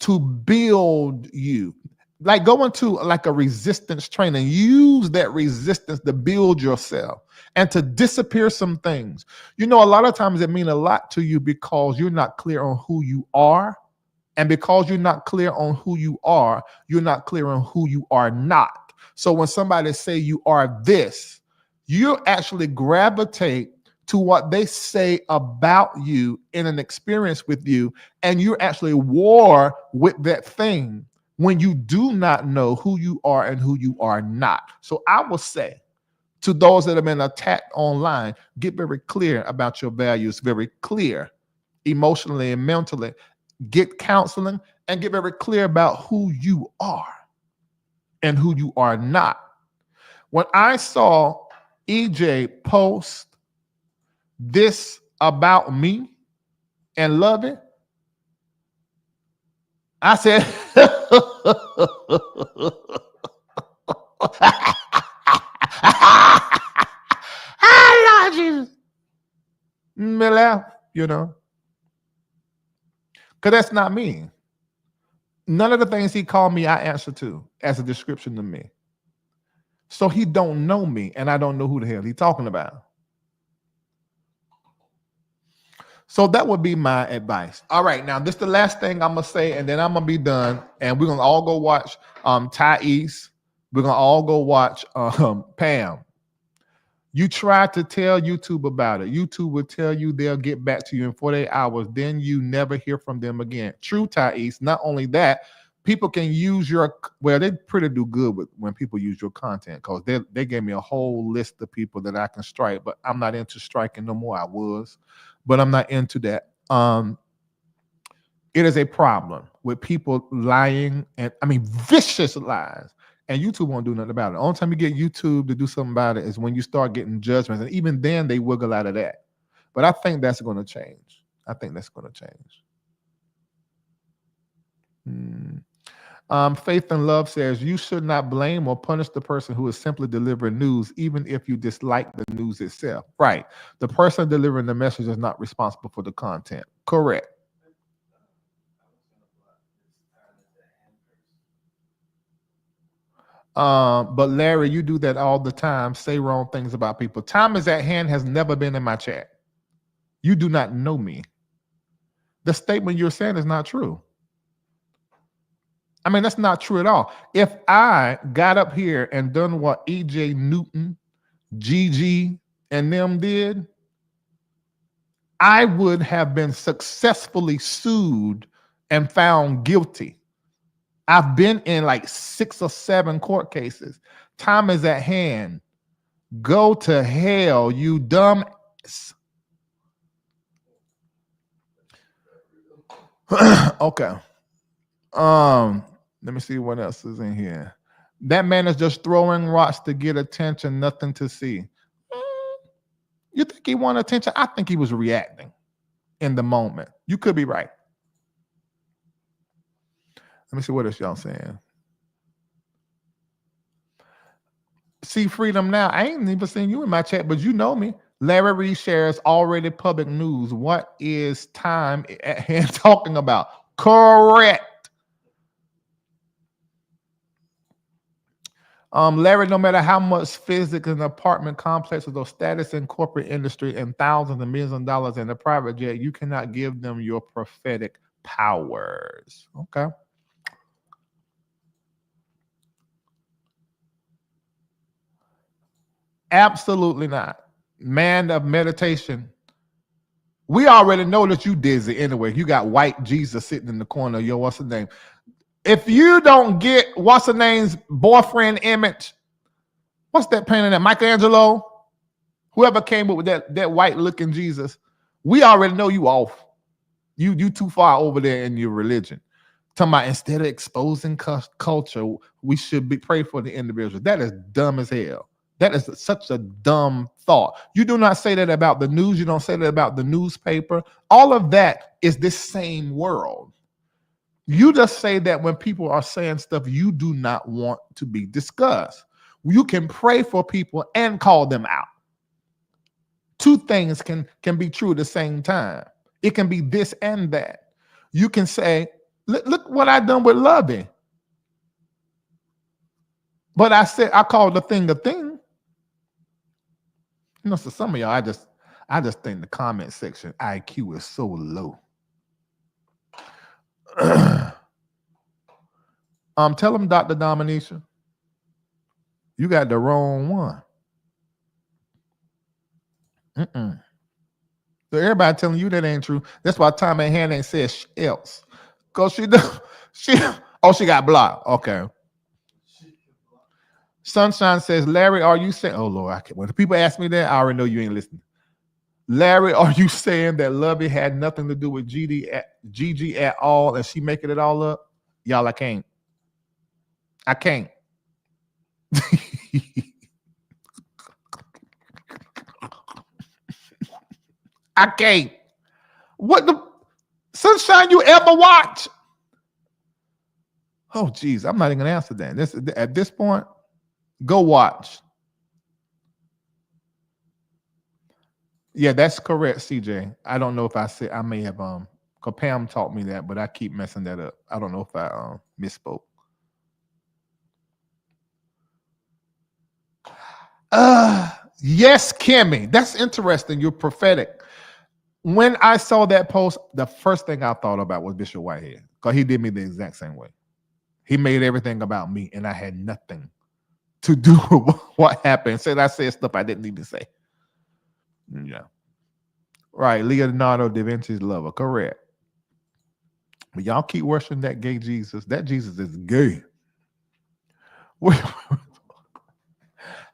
to build you. Like go into like a resistance training. Use that resistance to build yourself and to disappear some things. You know, a lot of times it means a lot to you because you're not clear on who you are. And because you're not clear on who you are, you're not clear on who you are not. So when somebody say you are this, you actually gravitate to what they say about you in an experience with you, and you're actually war with that thing when you do not know who you are and who you are not. So I will say to those that have been attacked online, get very clear about your values, very clear emotionally and mentally. Get counseling and get very clear about who you are and who you are not. When I saw EJ post this about me and love it, I said, I love you. Me laugh, you know. Because that's not me. None of the things he called me, I answer to as a description to me. So he don't know me, and I don't know who the hell he's talking about. So that would be my advice. All right, now this is the last thing I'm gonna say, and then I'm gonna be done. And we're gonna all go watch Thais. We're gonna all go watch Pam. You try to tell YouTube about it. YouTube will tell you they'll get back to you in 48 hours. Then you never hear from them again. True, Thais. Not only that, people can use your, well, they pretty do good with when people use your content, because they gave me a whole list of people that I can strike, but I'm not into striking no more. I was, but I'm not into that. It is a problem with people lying, and I mean vicious lies. And YouTube won't do nothing about it. The only time you get YouTube to do something about it is when you start getting judgments. And even then they wiggle out of that. But I think that's going to change. I think that's going to change. Faith and Love says, you should not blame or punish the person who is simply delivering news, even if you dislike the news itself. Right. The person delivering the message is not responsible for the content. Correct. But Larry, you do that all the time. Say wrong things about people. Time is at hand has never been in my chat. You do not know me. The statement you're saying is not true. I mean, that's not true at all. If I got up here and done what E.J. Newton, Gigi, and them did, I would have been successfully sued and found guilty. I've been in like 6 or 7 court cases. Time is at hand. Go to hell, you dumb. Okay. Let me see what else is in here. That man is just throwing rocks to get attention, nothing to see. You think he wanted attention? I think he was reacting in the moment. You could be right. Let me see what else y'all saying. See Freedom Now. I ain't even seen you in my chat, but you know me. Larry Reid shares already public news. What is time at hand talking about? Correct. Larry, no matter how much physics in apartment complexes or status in corporate industry and thousands and millions of dollars in the private jet, you cannot give them your prophetic powers. Okay. Absolutely not. Man of meditation. We already know that you dizzy anyway. You got white Jesus sitting in the corner. Yo, what's the name? If you don't get what's the name's boyfriend image, what's that painting that Michelangelo? Whoever came up with that white looking Jesus, we already know you off. You too far over there in your religion. Talking about instead of exposing culture, we should be pray for the individual. That is dumb as hell. That is such a dumb thought. You do not say that about the news. You don't say that about the newspaper. All of that is this same world. You just say that when people are saying stuff you do not want to be discussed. You can pray for people and call them out. Two things can be true at the same time. It can be this and that. You can say, look what I done with Lovey. But I said I called the thing a thing. You know, so some of y'all, I just think the comment section IQ is so low. Tell them, Dr. Dominisha, you got the wrong one. So everybody telling you that ain't true. That's why Tom and Hannah ain't said else. Cause she got blocked. Okay. Sunshine says, Larry, are you saying? Oh Lord, I can't. When people ask me that, I already know you ain't listening. Larry, are you saying that Lovey had nothing to do with Gigi at all, and she making it all up? Y'all, I can't. I can't. I can't. What the Sunshine you ever watch? Oh, geez, I'm not even gonna answer that. At this point, go watch. Yeah, that's correct, CJ. I don't know if I said I may have because Pam taught me that, but I keep messing that up. I don't know if I misspoke. Yes, Kimmy. That's interesting. You're prophetic. When I saw that post, the first thing I thought about was Bishop Whitehead because he did me the exact same way. He made everything about me, and I had nothing to do with what happened. Said I said stuff I didn't need to say. Yeah. Right. Leonardo da Vinci's lover. Correct. But y'all keep worshiping that gay Jesus. That Jesus is gay.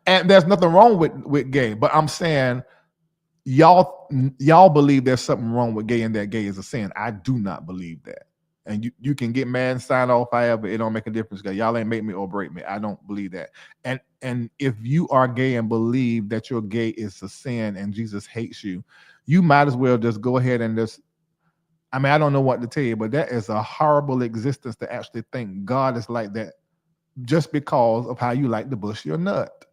And there's nothing wrong with gay, but I'm saying y'all believe there's something wrong with gay and that gay is a sin. I do not believe that. And you can get mad and sign off however, it don't make a difference because y'all ain't make me or break me. I don't believe that. And if you are gay and believe that your gay is a sin and Jesus hates you, you might as well just go ahead and just, I mean, I don't know what to tell you, but that is a horrible existence to actually think God is like that just because of how you like to bust your nut.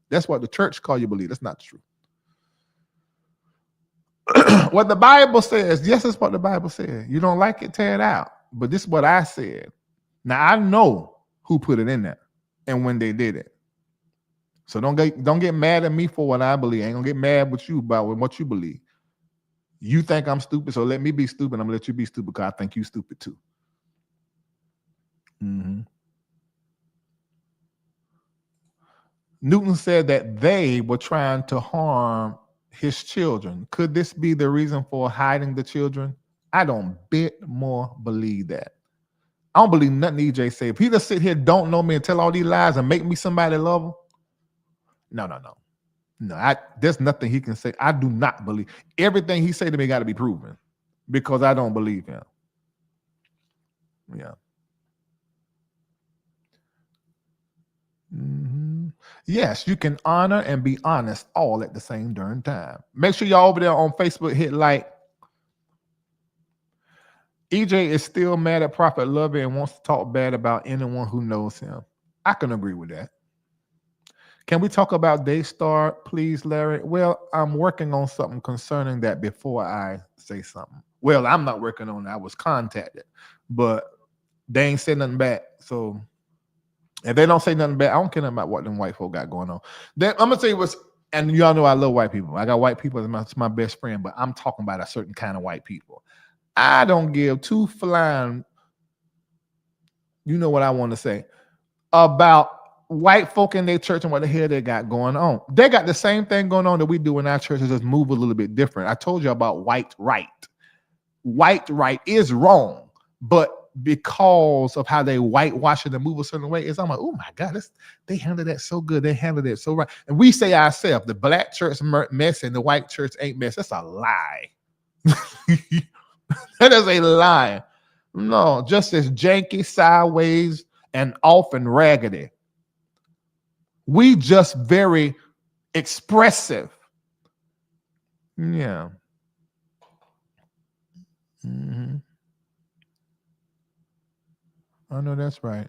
That's what the church call you believe. That's not true. What the Bible says, yes, it's what the Bible says. You don't like it, tear it out. But this is what I said. Now I know who put it in there and when they did it. So don't get mad at me for what I believe. I ain't gonna get mad with you about what you believe. You think I'm stupid, so let me be stupid. I'm gonna let you be stupid because I think you stupid too. Newton said that they were trying to harm his children. Could this be the reason for hiding the children? I don't bit more believe that. I don't believe nothing EJ said. If he just sit here, don't know me, and tell all these lies and make me somebody love him, no. There's nothing he can say. I do not believe everything he say to me. Got to be proven because I don't believe him. Yeah. Yes, you can honor and be honest all at the same darn time. Make sure y'all over there on Facebook hit like. EJ is still mad at Prophet Lovey and wants to talk bad about anyone who knows him. I can agree with that. Can we talk about Daystar, please, Larry? Well, I'm working on something concerning that before I say something. Well, I'm not working on it. I was contacted, but they ain't said nothing back. So if they don't say nothing back, I don't care about what them white folk got going on. Then I'm gonna tell you what's, and y'all know I love white people. I got white people as my best friend, but I'm talking about a certain kind of white people. I don't give two flying, you know what I want to say, about white folk in their church and what the hell they got going on. They got the same thing going on that we do in our churches, just move a little bit different. I told you about white right. White right is wrong, but because of how they whitewash it and move a certain way, it's I'm like, oh my God, they handle that so good. They handle it so right. And we say ourselves, the black church mess and the white church ain't mess. That's a lie. That is a lie. No, just as janky, sideways, and off and raggedy. We just very expressive. Yeah. I know that's right.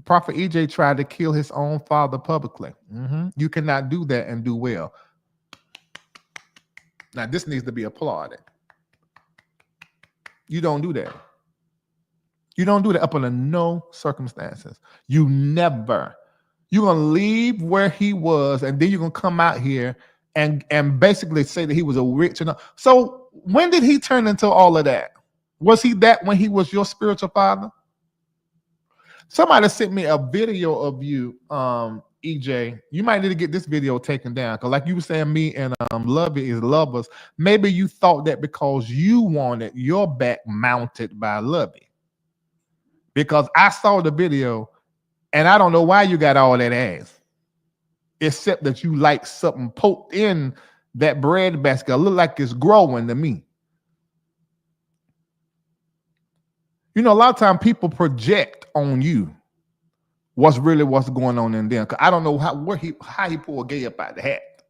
Prophet EJ tried to kill his own father publicly. You cannot do that and do well. Now, this needs to be applauded. You don't do that. You don't do that up under no circumstances. You never. You're going to leave where he was, and then you're going to come out here and basically say that he was a rich enough. So when did he turn into all of that? Was he that when he was your spiritual father? Somebody sent me a video of you, EJ. You might need to get this video taken down because, like you were saying, me and Lovey is lovers. Maybe you thought that because you wanted your back mounted by Lovey. Because I saw the video, and I don't know why you got all that ass, except that you like something poked in that bread basket. It look like it's growing to me. You know, a lot of times people project on you what's going on in them. Because I don't know how he pulled gay up out the hat.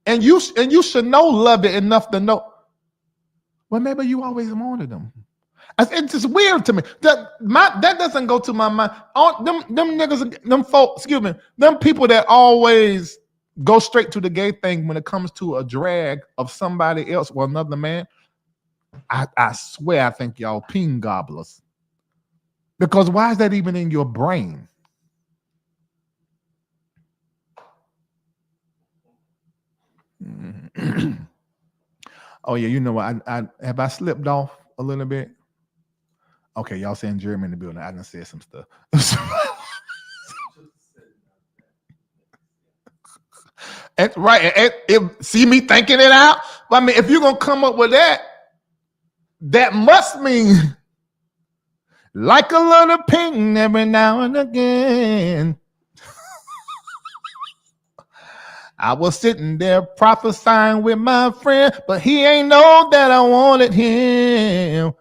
And you should know Love It enough to know. Well, maybe you always wanted them. It's just weird to me. That doesn't go to my mind. Them niggas, them folks, excuse me, them people that always go straight to the gay thing when it comes to a drag of somebody else or another man. I swear I think y'all peen gobblers. Because why is that even in your brain? Oh yeah, you know what? I have I slipped off a little bit. Okay, y'all saying Jeremy in the building. I done said some stuff. And, right, see me thinking it out. But I mean, if you're gonna come up with that, that must mean like a little ping every now and again. I was sitting there prophesying with my friend, but he ain't know that I wanted him.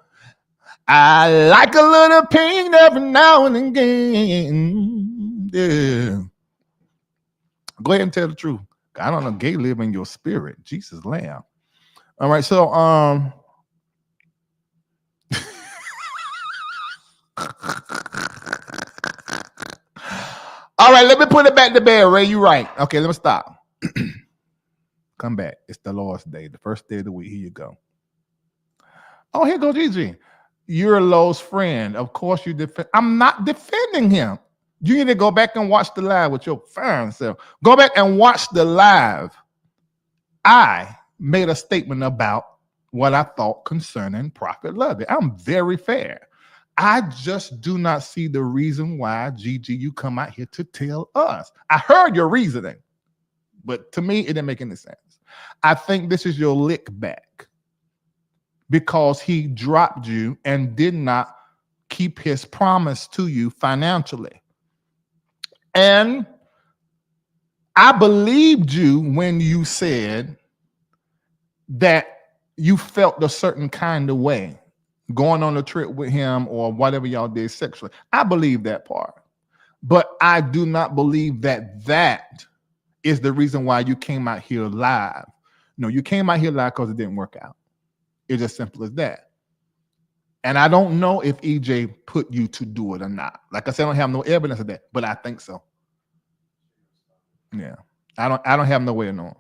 I like a little ping every now and again. Yeah. Go ahead and tell the truth. I don't know, gay live in your spirit. Jesus lamb. All right, so all right, let me put it back to bed, Ray. You right. Okay, let me stop. Come back. It's the Lord's Day, the first day of the week. Here you go. Oh, here goes Gigi. You're Lowe's friend. Of course you defend. I'm not defending him. You need to go back and watch the live with your fine self. Go back and watch the live. I made a statement about what I thought concerning Prophet Lovey. I'm very fair. I just do not see the reason why, Gigi, you come out here to tell us. I heard your reasoning, but to me, it didn't make any sense. I think this is your lick back because he dropped you and did not keep his promise to you financially. And I believed you when you said that you felt a certain kind of way going on a trip with him or whatever y'all did sexually. I believe that part. But I do not believe that that is the reason why you came out here live. No, you came out here live because it didn't work out. It's as simple as that. And I don't know if EJ put you to do it or not. Like I said, I don't have no evidence of that, but I think so. Yeah. I don't have no way of knowing.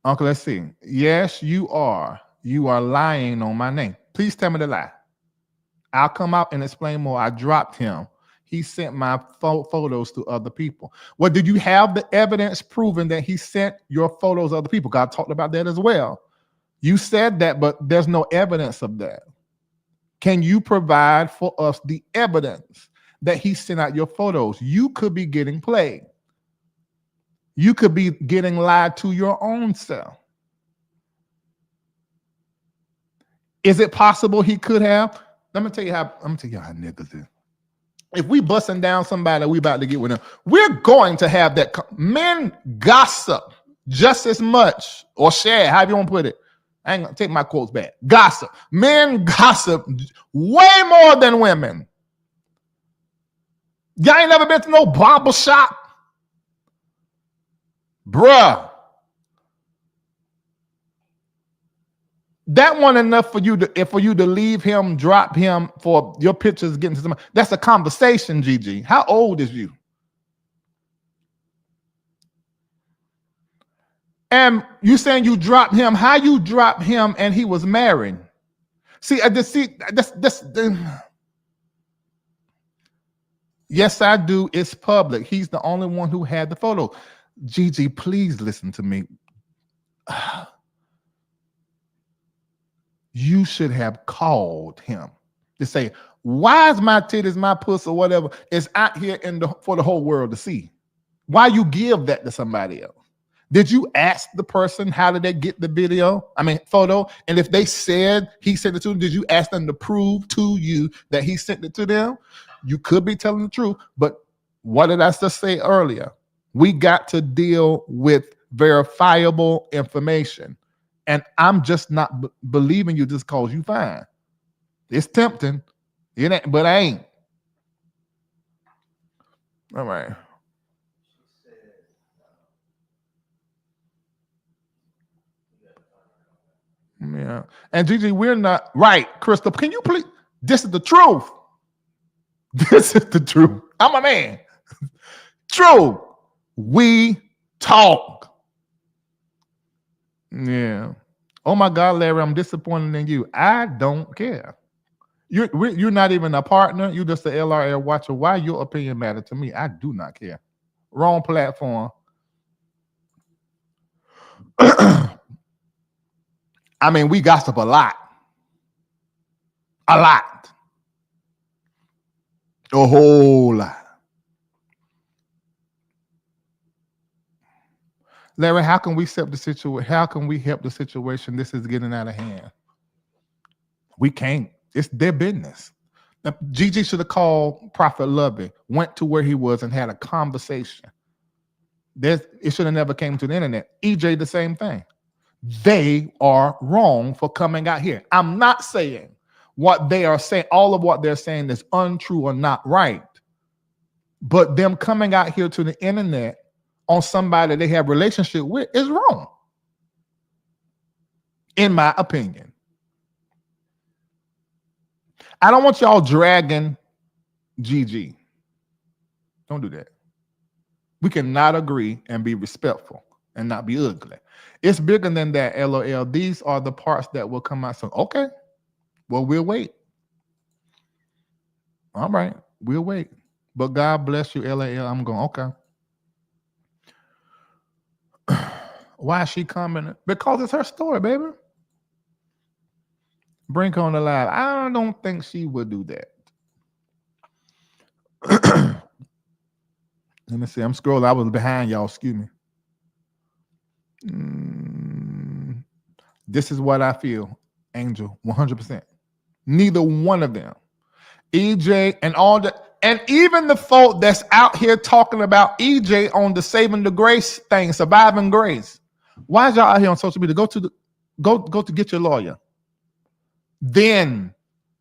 Uncle, let's see. Yes, you are. You are lying on my name. Please tell me the lie. I'll come out and explain more. I dropped him. He sent my photos to other people. Well, did you have the evidence proving that he sent your photos to other people? God talked about that as well. You said that, but there's no evidence of that. Can you provide for us the evidence that he sent out your photos? You could be getting played. You could be getting lied to your own self. Is it possible he could have? I'm gonna tell you how niggas is. If we busting down somebody we about to get with them, we're going to have that. Men gossip just as much, or share, however you want to put it. I ain't gonna take my quotes back. Gossip. Men gossip way more than women. Y'all ain't never been to no barber shop? Bruh. That wasn't enough for you to leave him, drop him for your pictures getting to somebody. That's a conversation, Gigi. How old is you? And you saying you dropped him? How you dropped him and he was married? Yes, I do. It's public. He's the only one who had the photo. Gigi, please listen to me. You should have called him to say, why is my titties, my puss, or whatever is out here for the whole world to see? Why you give that to somebody else? Did you ask the person how did they get the photo? And if they said he sent it to them, did you ask them to prove to you that he sent it to them? You could be telling the truth, but what did I just say earlier? We got to deal with verifiable information. And I'm just not believing you just because you fine. It's tempting, but I ain't. All right. Yeah. And Gigi, we're not right, Crystal. Can you please? This is the truth. This is the truth. I'm a man. True. We talk. Yeah. Oh my God, Larry, I'm disappointed in you. I don't care. You're not even a partner. You're just an LRL watcher. Why your opinion matter to me? I do not care. Wrong platform. I mean, we gossip a lot. A lot. A whole lot. Larry, how can we help the situation? How can we help the situation? This is getting out of hand. We can't. It's their business. Now, Gigi should have called Prophet Lovey, went to where he was and had a conversation. It should have never came to the internet. EJ, the same thing. They are wrong for coming out here. I'm not saying what they are saying, all of what they're saying is untrue or not right. But them coming out here to the internet on somebody they have a relationship with is wrong, in my opinion. I don't want y'all dragging Gigi. Don't do that. We cannot agree and be respectful and not be ugly. It's bigger than that, LOL. These are the parts that will come out. So, okay, well, we'll wait. All right, we'll wait. But God bless you, LOL. I'm going, okay. Why is she coming? Because it's her story, baby. Bring her on the live. I don't think she would do that. Let me see. I'm scrolling. I was behind y'all. Excuse me. This is what I feel, Angel. 100%. Neither one of them. EJ and all the, and even the folk that's out here talking about EJ on the Saving the Grace thing, Surviving Grace. Why is y'all out here on social media? Go to get your lawyer. Then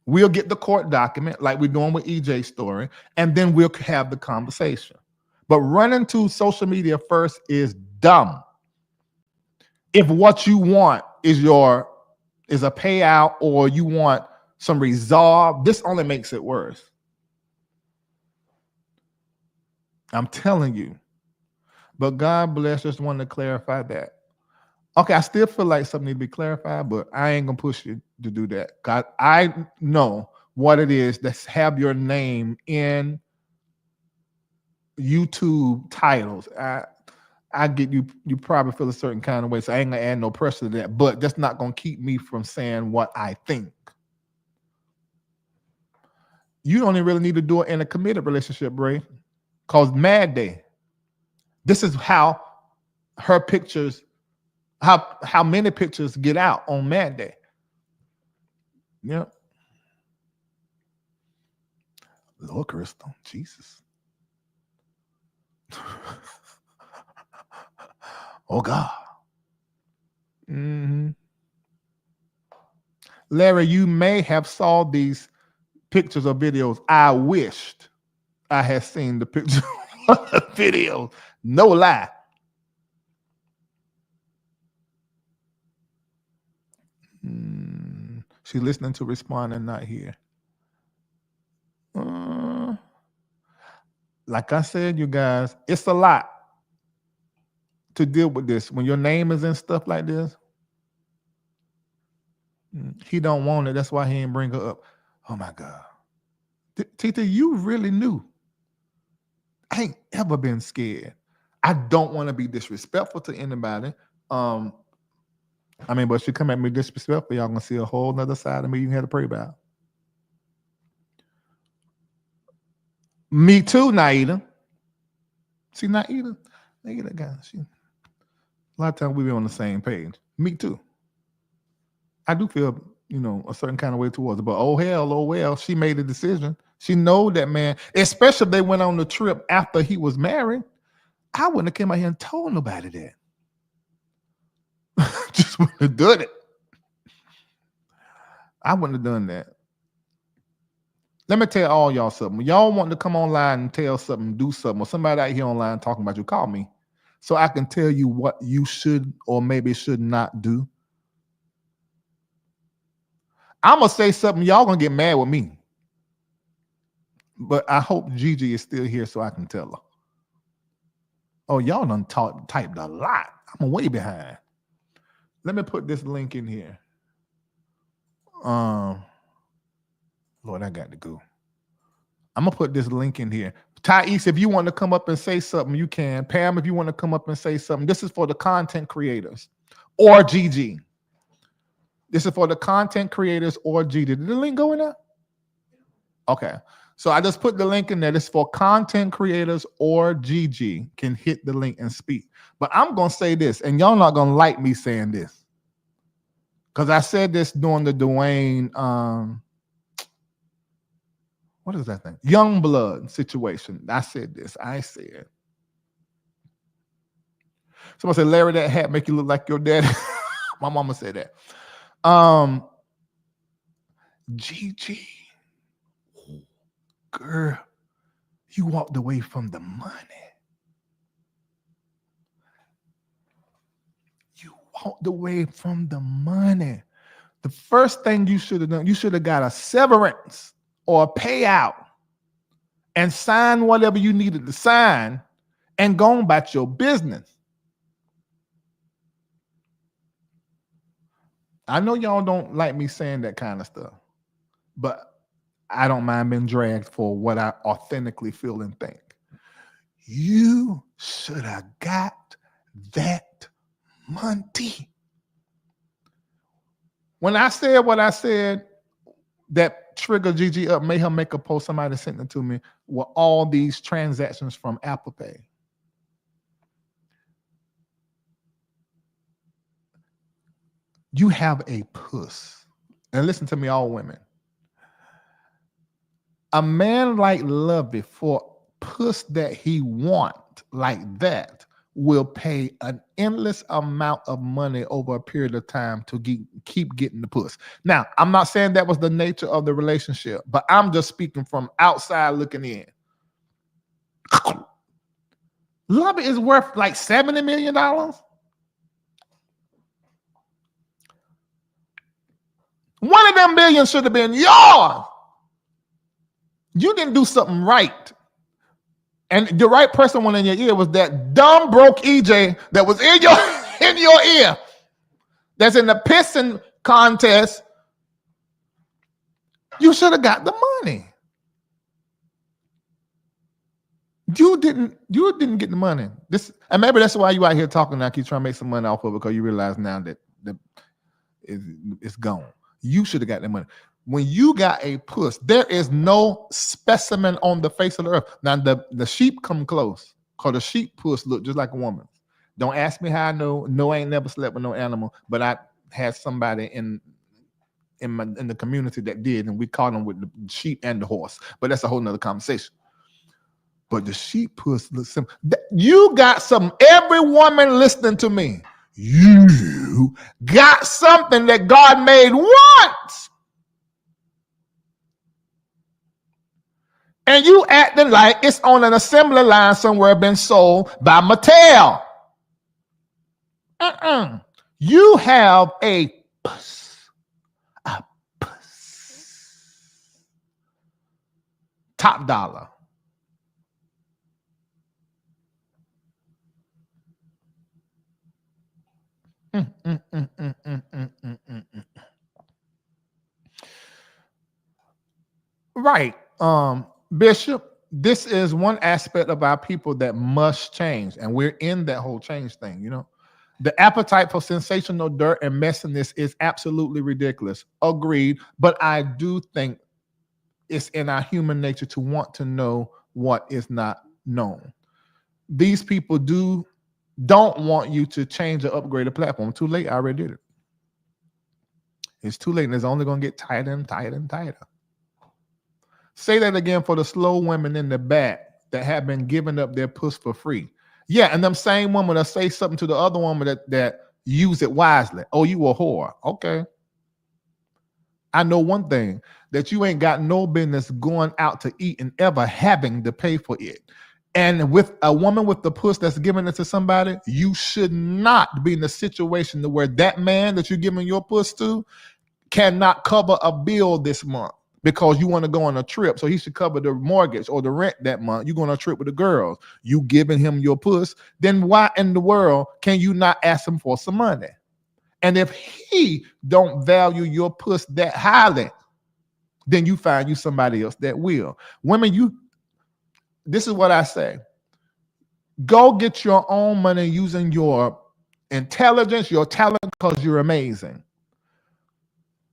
we'll get the court document like we're doing with EJ's story, and then we'll have the conversation. But running to social media first is dumb. If what you want is a payout or you want some resolve, this only makes it worse. I'm telling you. But God bless, just wanted to clarify that. Okay, I still feel like something needs to be clarified, but I ain't gonna push you to do that. God, I know what it is to have your name in YouTube titles. I get you. You probably feel a certain kind of way, so I ain't gonna add no pressure to that. But that's not gonna keep me from saying what I think. You don't even really need to do it in a committed relationship, Ray. Cause Mad Day. This is how her pictures. How many pictures get out on Mad Day? Yep. Lord Crystal, Jesus. Oh God. Mm-hmm. Larry, you may have saw these pictures or videos. I wished I had seen the picture of the video. No lie. She's listening to respond and not here. Like I said, you guys, it's a lot to deal with this. When your name is in stuff like this, he don't want it. That's why he ain't bring her up. Oh my God. Tita, you really knew. I ain't ever been scared. I don't want to be disrespectful to anybody. But she come at me disrespectful, y'all gonna see a whole nother side of me you had to pray about. Me too, Naida. See, Naida guy. A lot of times we be on the same page. Me too. I do feel, a certain kind of way towards it. But oh well, she made a decision. She know that man, especially if they went on the trip after he was married. I wouldn't have came out here and told nobody that. Just wouldn't have done it. I wouldn't have done that. Let me tell all y'all something. When y'all want to come online and tell something, do something, or somebody out here online talking about you, call me so I can tell you what you should or maybe should not do. I'm going to say something. Y'all going to get mad with me. But I hope Gigi is still here so I can tell her. Oh, y'all done typed a lot. I'm way behind. Let me put this link in here. Lord, I got to go. I'm going to put this link in here. Thais, if you want to come up and say something, you can. Pam, if you want to come up and say something, this is for the content creators or Gigi. This is for the content creators or GG. Did the link go in there? Okay. So I just put the link in there. It's for content creators or GG can hit the link and speak. But I'm going to say this, and y'all not going to like me saying this. Because I said this during the Dwayne, what is that thing? Youngblood situation. I said this. I said. Someone said, Larry, that hat make you look like your daddy. My mama said that. GG. Girl, you walked away from the money. You walked away from the money. The first thing you should have done, you should have got a severance or a payout and signed whatever you needed to sign and gone about your business. I know y'all don't like me saying that kind of stuff, but I don't mind being dragged for what I authentically feel and think. You should have got that money. When I said what I said, that triggered GG up, made her make a post, somebody sent it to me, were all these transactions from Apple Pay. You have a puss. And listen to me, all women. A man like Lovey for puss that he want like that will pay an endless amount of money over a period of time to keep getting the puss. Now, I'm not saying that was the nature of the relationship, but I'm just speaking from outside looking in. Lovey is worth like $70 million. One of them millions should have been yours. You didn't do something right. And the right person went in your ear was that dumb broke EJ that was in your ear. That's in the pissing contest. You should have got the money. You didn't get the money. And maybe that's why you out here talking now, keep trying to make some money off of it, because you realize now that it's gone. You should have got the money. When you got a puss, there is no specimen on the face of the earth. Now, the sheep come close, because the sheep puss look just like a woman. Don't ask me how I know. No, I ain't never slept with no animal, but I had somebody in the community that did, and we caught them with the sheep and the horse. But that's a whole nother conversation. But the sheep puss looks similar. You got some, every woman listening to me, you got something that God made once. And you acting like it's on an assembly line somewhere been sold by Mattel. You have a puss. A puss. Top dollar. Right. Bishop, this is one aspect of our people that must change, and we're in that whole change thing, you know. The appetite for sensational dirt and messiness is absolutely ridiculous. Agreed, but I do think it's in our human nature to want to know what is not known. These people don't want you to change or upgrade a platform. Too late, I already did it. It's too late, and it's only going to get tighter and tighter and tighter. Say that again for the slow women in the back that have been giving up their puss for free. Yeah, and them same women that say something to the other woman that use it wisely. Oh, you a whore. Okay. I know one thing, that you ain't got no business going out to eat and ever having to pay for it. And with a woman with the puss that's giving it to somebody, you should not be in a situation to where that man that you're giving your puss to cannot cover a bill this month because you want to go on a trip. So he should cover the mortgage or the rent that month. You're going on a trip with the girls. You giving him your puss. Then why in the world can you not ask him for some money? And if he don't value your puss that highly, then you find you somebody else that will. Women, this is what I say. Go get your own money using your intelligence, your talent, because you're amazing.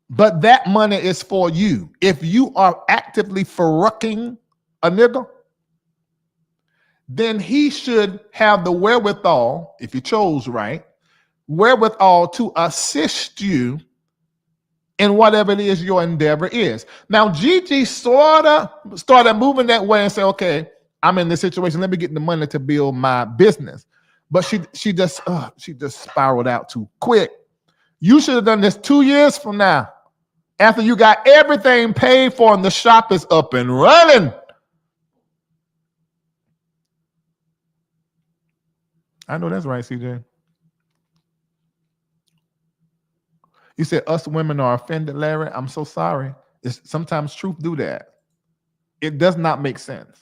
but that money is for you. If you are actively fucking a nigga, then he should have the wherewithal, if you chose right, wherewithal to assist you in whatever it is your endeavor is. Now, Gigi sort of started moving that way and said, okay, I'm in this situation. Let me get the money to build my business. But she just spiraled out too quick. You should have done this 2 years from now, after you got everything paid for and the shop is up and running. I know that's right, CJ. You said us women are offended, Larry. I'm so sorry. Sometimes truth do that. It does not make sense.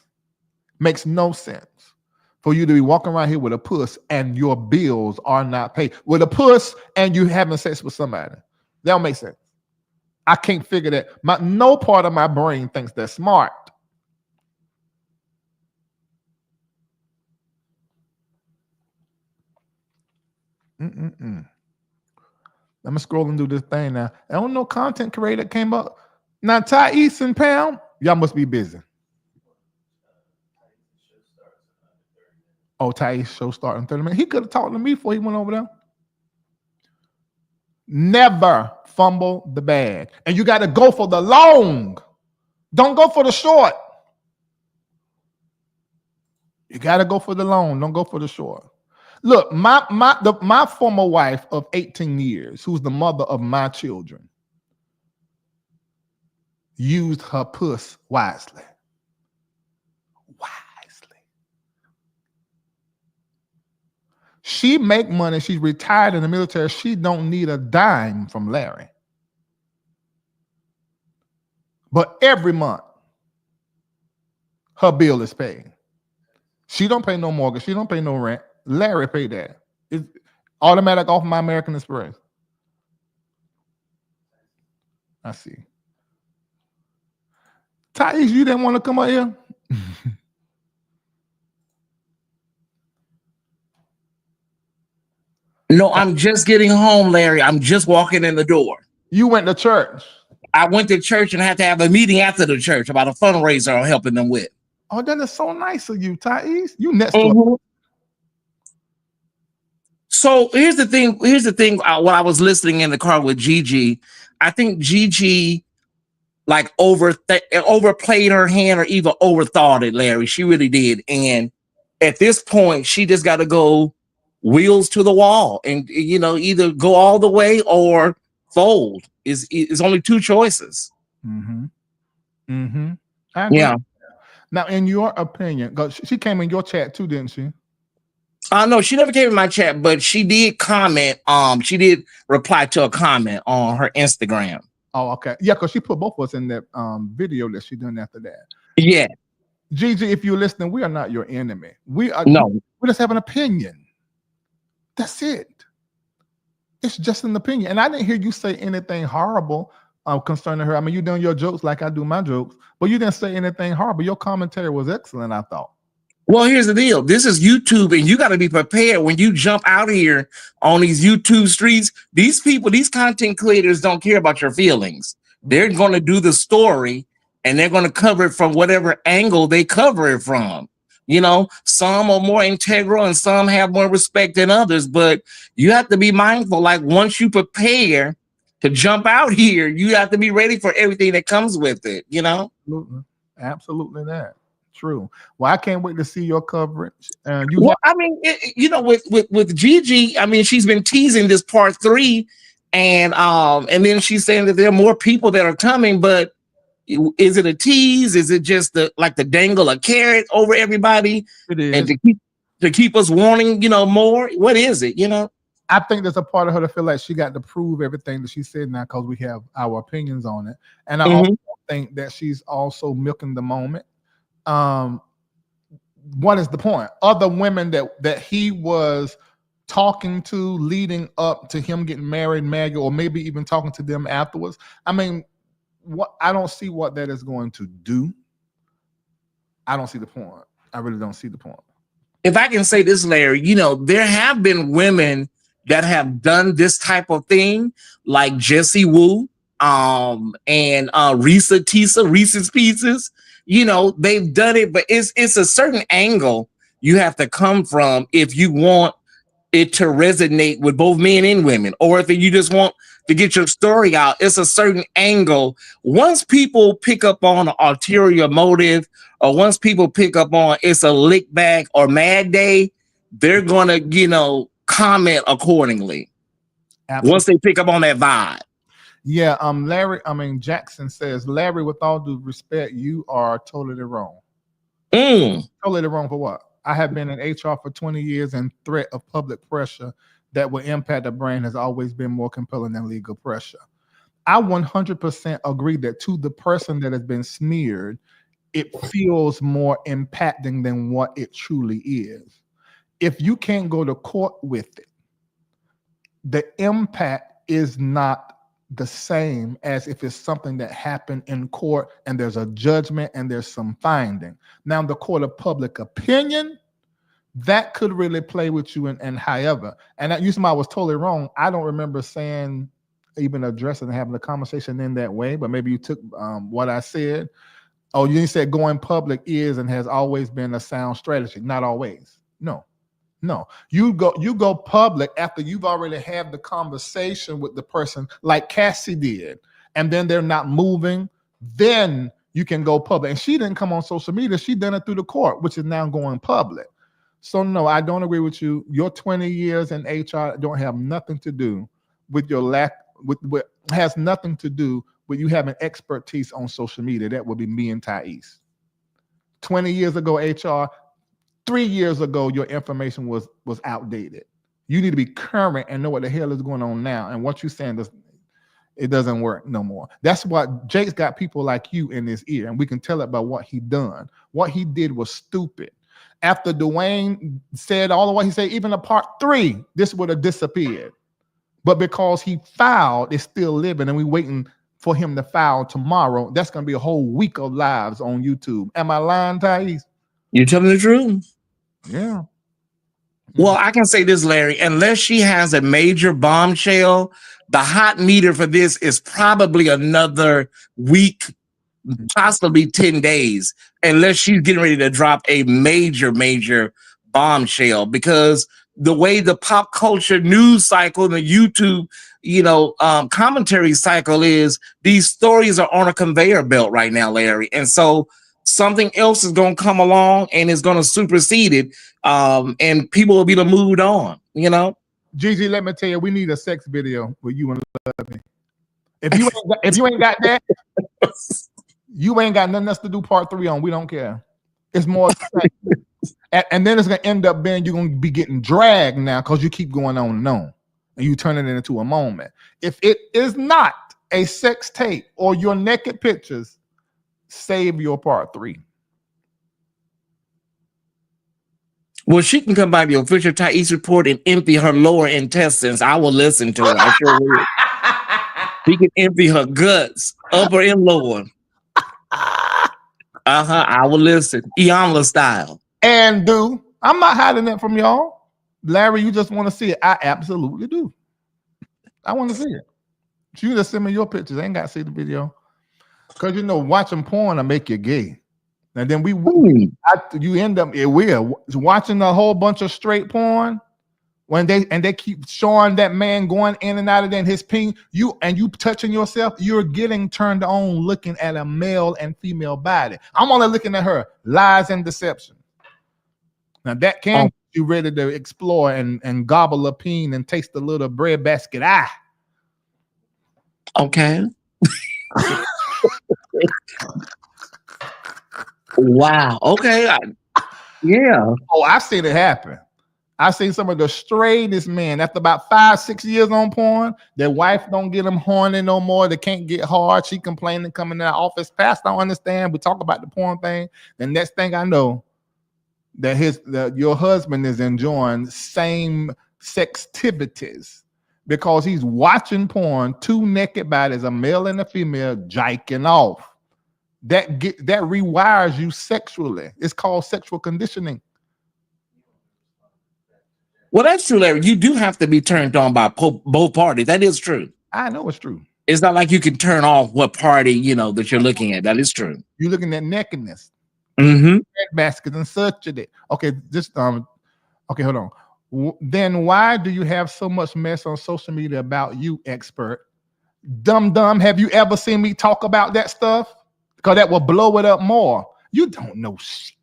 Makes no sense for you to be walking around here with a puss and your bills are not paid. With a puss and you having sex with somebody. That don't make sense. I can't figure that. No part of my brain thinks that's smart. I'm scrolling through this thing now. I don't know content creator came up. Now, Thais and Pam, y'all must be busy. Oh, Thais show starting in 30 minutes. He could have talked to me before he went over there. Never fumble the bag. And you got to go for the long. Don't go for the short. You got to go for the long. Don't go for the short. Look, my former wife of 18 years, who's the mother of my children, used her puss wisely. She make money. She's retired in the military. She don't need a dime from Larry. But every month, her bill is paid. She don't pay no mortgage. She don't pay no rent. Larry paid that. It's automatic off my American Express. I see. Thais, you didn't want to come out here? No, I'm just getting home, Larry. I'm just walking in the door. You went to church? I went to church and had to have a meeting after the church about a fundraiser I'm helping them with. Oh, that is so nice of you, Thais. You next door. So here's the thing. When I was listening in the car with Gigi, I think Gigi like overplayed her hand or even overthought it, Larry. She really did. And at this point, she just got to go wheels to the wall and, either go all the way or fold. Is only two choices. Yeah. Now, in your opinion, because she came in your chat too, didn't she? No, she never came in my chat, but she did comment. She did reply to a comment on her Instagram. Oh, okay. Yeah, because she put both of us in that video that she done after that. Yeah. Gigi, if you're listening, we are not your enemy. We just have an opinion. That's it. It's just an opinion. And I didn't hear you say anything horrible concerning her. I mean, you're doing your jokes like I do my jokes, but you didn't say anything horrible. Your commentary was excellent, I thought. Well, here's the deal. This is YouTube, and you got to be prepared when you jump out here on these YouTube streets. These people, these content creators don't care about your feelings. They're going to do the story, and they're going to cover it from whatever angle they cover it from. Some are more integral and some have more respect than others, but you have to be mindful. Like once you prepare to jump out here, you have to be ready for everything that comes with it, Absolutely that. True. Well, I can't wait to see your coverage. With Gigi, I mean, she's been teasing this part 3 and then she's saying that there are more people that are coming, but is it a tease? Is it just the dangle a carrot over everybody? It is. And to keep us wanting, more? What is it, I think there's a part of her to feel like she got to prove everything that she said now because we have our opinions on it. And I also think that she's also milking the moment. What is the point? Other women that he was talking to leading up to him getting married, Maggie, or maybe even talking to them afterwards. I mean, I don't see what that is going to do. I don't see the point. I really don't see the point. If I can say this, Larry, there have been women that have done this type of thing, like Jessie Wu. and Reese's Pieces. You know, they've done it, but it's a certain angle you have to come from if you want it to resonate with both men and women, or if you just want to get your story out. It's a certain angle. Once people pick up on an ulterior motive, or once people pick up on it's a lick back or mad day, they're gonna, you know, comment accordingly. Absolutely. Once they pick up on that vibe. Yeah, Jackson says, Larry, with all due respect, you are totally wrong. Totally wrong for what? I have been in HR for 20 years, and threat of public pressure that will impact the brand has always been more compelling than legal pressure. I 100% agree that to the person that has been smeared, it feels more impacting than what it truly is. If you can't go to court with it, the impact is not the same as if it's something that happened in court and there's a judgment and there's some finding. Now, the court of public opinion, that could really play with you, and however, and that used to, I was totally wrong. I don't remember saying, even addressing and having a conversation in that way, but maybe you took what I said. Oh, you said going public is and has always been a sound strategy. Not always. No, you go public after you've already had the conversation with the person, like Cassie did, and then they're not moving. Then you can go public. And she didn't come on social media; she done it through the court, which is now going public. So no, I don't agree with you. Your 20 years in HR don't have nothing to do with your lack. With has nothing to do with you having expertise on social media. That would be me and Thais. 20 years ago, HR. 3 years ago, your information was outdated. You need to be current and know what the hell is going on now. And what you're saying, it doesn't work no more. That's what Jake's got people like you in his ear, and we can tell it by what he done. What he did was stupid. After Dwayne said all of what he said, even a part 3, this would have disappeared. But because he filed, it's still living, and we're waiting for him to file tomorrow. That's going to be a whole week of lives on YouTube. Am I lying, Thais? You're telling the truth. Yeah. Well, I can say this, Larry, unless she has a major bombshell, the hot meter for this is probably another week, possibly 10 days, unless she's getting ready to drop a major bombshell. Because the way the pop culture news cycle, the YouTube, commentary cycle is, these stories are on a conveyor belt right now, Larry. And so something else is going to come along and is going to supersede it, and people will be moved on, Gigi, let me tell you, we need a sex video with you and Lovey. If you ain't got that, you ain't got nothing else to do part 3 on. We don't care. It's more and then it's going to end up being you're going to be getting dragged now because you keep going on and on, and you turn it into a moment. If it is not a sex tape or your naked pictures, save your part 3. Well, she can come by the official Thais report and empty her lower intestines. I will listen to her. I sure will. She can empty her guts, upper and lower. I will listen. Iyanla style. And I'm not hiding it from y'all. Larry, you just want to see it. I absolutely do. I want to see it. You just send me your pictures. I ain't got to see the video. Because watching porn will make you gay. And then you end up watching a whole bunch of straight porn when they keep showing that man going in and out of that, his peen, you touching yourself, you're getting turned on looking at a male and female body. I'm only looking at her. Lies and deception. Now that can get you ready to explore and gobble a peen and taste a little bread basket. Okay. Wow. Okay. Yeah. Oh, I've seen it happen. I've seen some of the straightest men after about 5-6 years on porn. Their wife don't get them horny no more. They can't get hard. She complaining, coming in the office. Pastor, I don't understand. We talk about the porn thing. The next thing I know, that your husband is enjoying same sextivities because he's watching porn, 2 naked bodies, a male and a female, jiking off. That rewires you sexually. It's called sexual conditioning. Well, that's true, Larry. You do have to be turned on by both parties. That is true. I know it's true. It's not like you can turn off what party that you're looking at. That is true. You're looking at nakedness, Mm-hmm. baskets and such of it. Okay, just okay, hold on. Then why do you have so much mess on social media about you, expert? Dumb, have you ever seen me talk about that stuff? Because that will blow it up more. You don't know shit.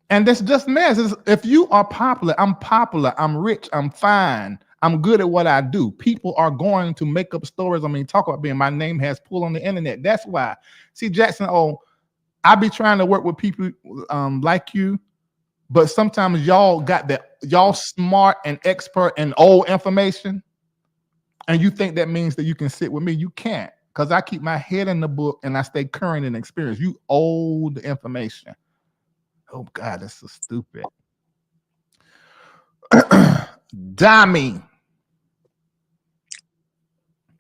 And that's just mess. If you are popular, I'm rich, I'm fine, I'm good at what I do. People are going to make up stories. I mean, talk about being my name has pulled on the internet. That's why. See, Jackson, I be trying to work with people like you, but sometimes y'all y'all smart and expert and old information. And you think that means that you can sit with me. You can't, because I keep my head in the book and I stay current in experience. You old information. Oh, God, that's so stupid. Dummy.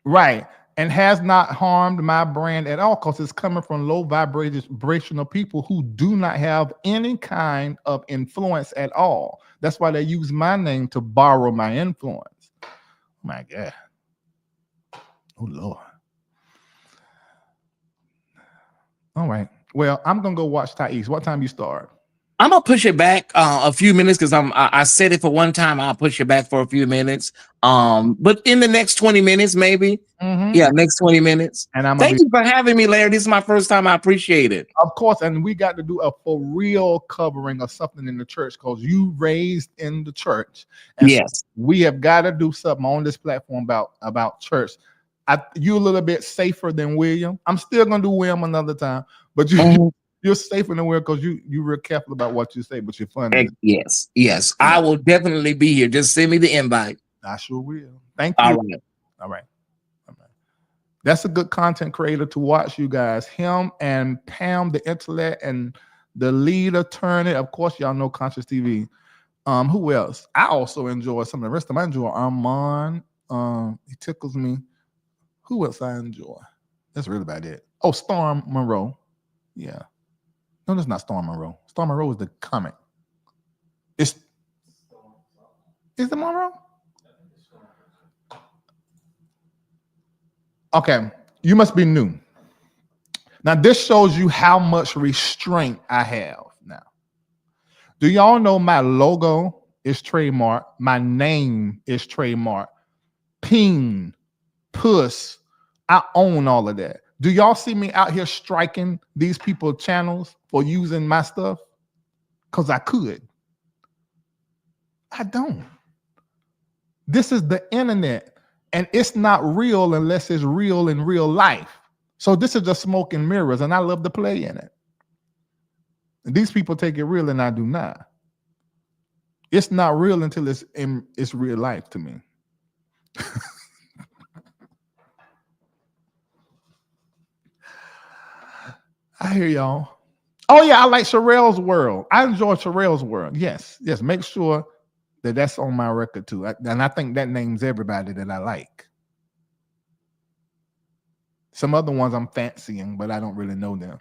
Right. And has not harmed my brand at all because it's coming from low vibrational people who do not have any kind of influence at all. That's why they use my name to borrow my influence. Oh, my God. Oh, Lord. All right. Well, I'm going to go watch Thais. What time you start? I'm gonna push it back a few minutes because I said it for one time. I'll push it back for a few minutes. But in the next 20 minutes, maybe. Mm-hmm. Yeah, next 20 minutes. And Thank you for having me, Larry. This is my first time. I appreciate it. Of course, and we got to do a for real covering of something in the church because you raised in the church. And yes, so we have got to do something on this platform about church. You're a little bit safer than William. I'm still gonna do William another time, but you're safer than William because you're real careful about what you say, but you're funny. Yes. Yeah. I will definitely be here. Just send me the invite. I sure will. Thank you. All right. That's a good content creator to watch, you guys. Him and Pam, the intellect, and the lead attorney. Of course, y'all know Conscious TV. Who else? I also enjoy some of the rest of them. I enjoy Armand. He tickles me. Who else I enjoy? That's really about it. Oh, Storm Monroe. Yeah. No, that's not Storm Monroe. Storm Monroe is the comic. Is it Monroe? Okay, you must be new. Now, this shows you how much restraint I have now. Do y'all know my logo is trademark? My name is trademark. Ping, puss, I own all of that. Do y'all see me out here striking these people channels for using my stuff? Because I could. I don't. This is the internet. And it's not real unless it's real in real life. So this is just smoke and mirrors, and I love to play in it. And these people take it real, and I do not. It's not real until it's real life to me. I hear y'all. Oh yeah, I like Sherelle's World. I enjoy Sherelle's World. Yes. Make sure that's on my record too. And I think that names everybody that I like. Some other ones I'm fancying, but I don't really know them.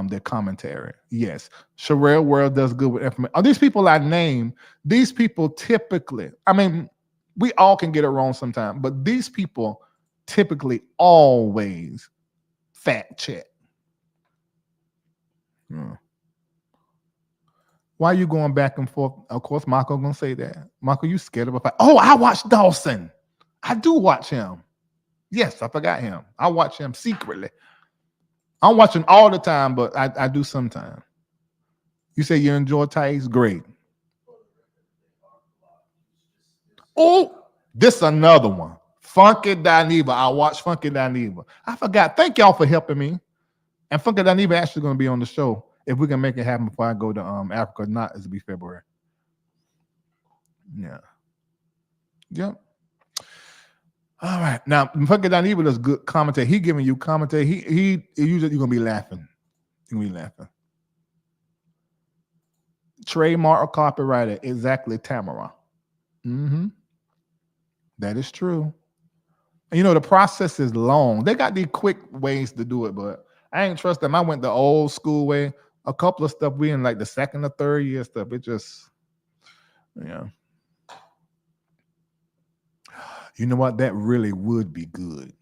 Their commentary. Yes. Sherelle World does good with information. These people I name, these people typically, I mean, we all can get it wrong sometimes, but these people typically always fact check. Why are you going back and forth? Of course, Marco gonna say that. Marco, you scared of a fight? Oh, I watch Dawson. I do watch him. Yes, I forgot him. I watch him secretly. I'm watching all the time, but I do sometimes. You say you enjoy Thais? Great. Oh, this another one. Funky Dineva. I watch Funky Dineva. I forgot. Thank y'all for helping me. And Funky Dineva actually going to be on the show if we can make it happen before I go to Africa. Not it'll be February. Yeah. Yep. All right. Now, Funky Dineva does good commentary. He giving you commentary. He usually you're gonna be laughing. You're gonna be laughing. Trademark or copywriter, exactly, Tamara. Mm-hmm. That is true. And you know, the process is long. They got these quick ways to do it, but I ain't trust them. I went the old school way. A couple of stuff we in like the second or third year stuff. It just, yeah. You know what? That really would be good.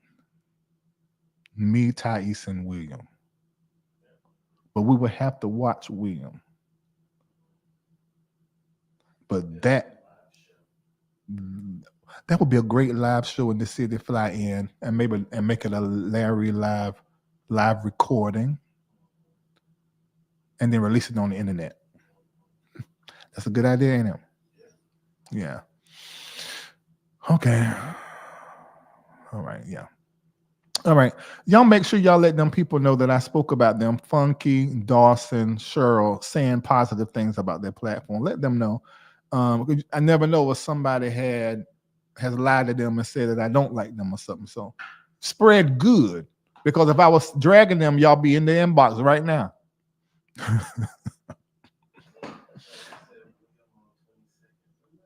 me, Thais, and William. But we would have to watch William. But that would be a great live show in the city. Fly in and make it a Larry live recording, and then release it on the internet. That's a good idea, ain't it? Yeah. Okay. All right. Yeah. All right. Y'all make sure y'all let them people know that I spoke about them. Funky, Dawson, Cheryl, saying positive things about their platform. Let them know. I never know if somebody has lied to them and said that I don't like them or something. So spread good, because if I was dragging them, y'all be in the inbox right now.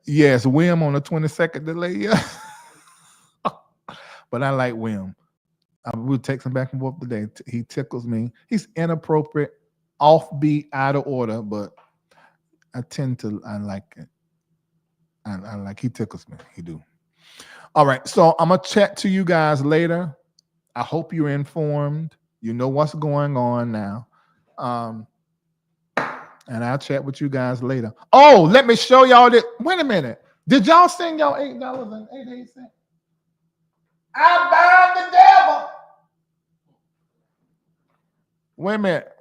Yes, Wim on the 22nd delay. Yeah. But I like Wim. I will text him back and forth today. He tickles me. He's inappropriate, offbeat, out of order, but I like it. I like, he tickles me. He do. All right. So I'm going to chat to you guys later. I hope you're informed. You know what's going on now. And I'll chat with you guys later. Oh, let me show y'all this. Wait a minute. Did y'all send y'all $8.88? I bind the devil. Wait a minute.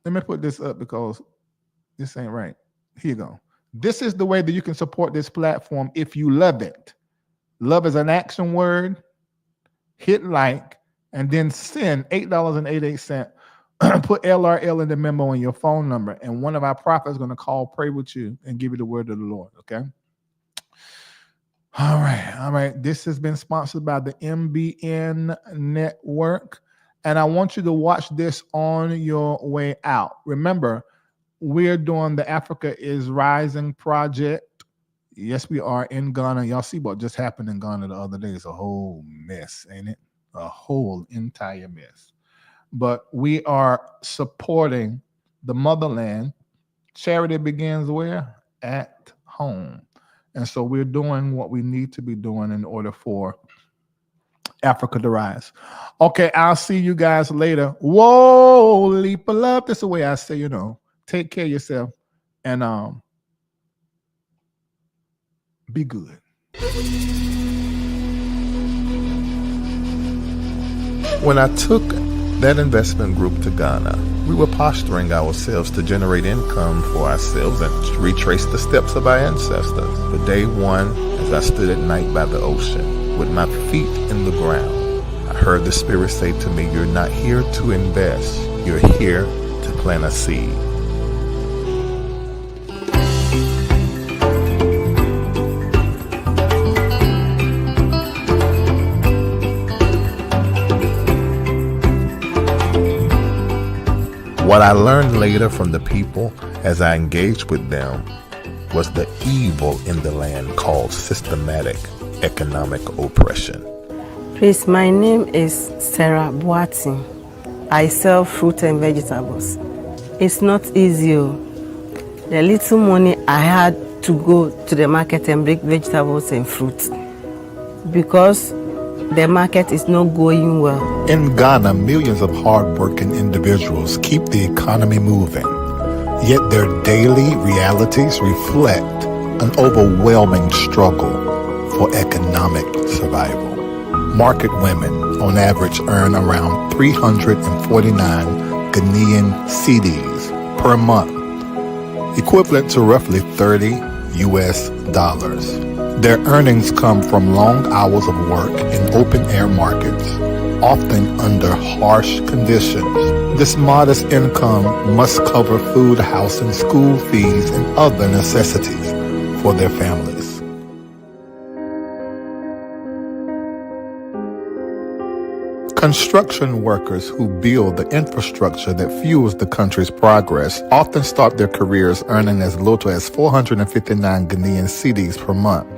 Let me put this up because this ain't right. Here you go. This is the way that you can support this platform if you love it. Love is an action word. Hit like and then send $8.88. Put LRL in the memo and your phone number, and one of our prophets is going to call, pray with you, and give you the word of the Lord. Okay. All right. This has been sponsored by the MBN Network, and I want you to watch this on your way out. Remember, we're doing the Africa is Rising project. Yes, we are in Ghana. Y'all see what just happened in Ghana the other day. It's a whole mess, ain't it? A whole entire mess. But we are supporting the motherland. Charity begins where? At home. And so we're doing what we need to be doing in order for Africa to rise. Okay, I'll see you guys later. Whoa, leap of love. That's the way I say, take care of yourself and be good. When I took that investment group to Ghana, we were posturing ourselves to generate income for ourselves and retrace the steps of our ancestors. But day one, as I stood at night by the ocean, with my feet in the ground, I heard the Spirit say to me, "You're not here to invest, you're here to plant a seed." What I learned later from the people as I engaged with them was the evil in the land called systematic economic oppression. Please, my name is Sarah Boating. I sell fruit and vegetables. It's not easy. The little money I had to go to the market and bring vegetables and fruit because the market is not going well. In Ghana, millions of hard-working individuals keep the economy moving, yet their daily realities reflect an overwhelming struggle for economic survival. Market women, on average, earn around 349 Ghanaian cedis per month, equivalent to roughly $30. Their earnings come from long hours of work in open-air markets, often under harsh conditions. This modest income must cover food, housing, school fees, and other necessities for their families. Construction workers who build the infrastructure that fuels the country's progress often start their careers earning as little as 459 Ghanaian cedis per month.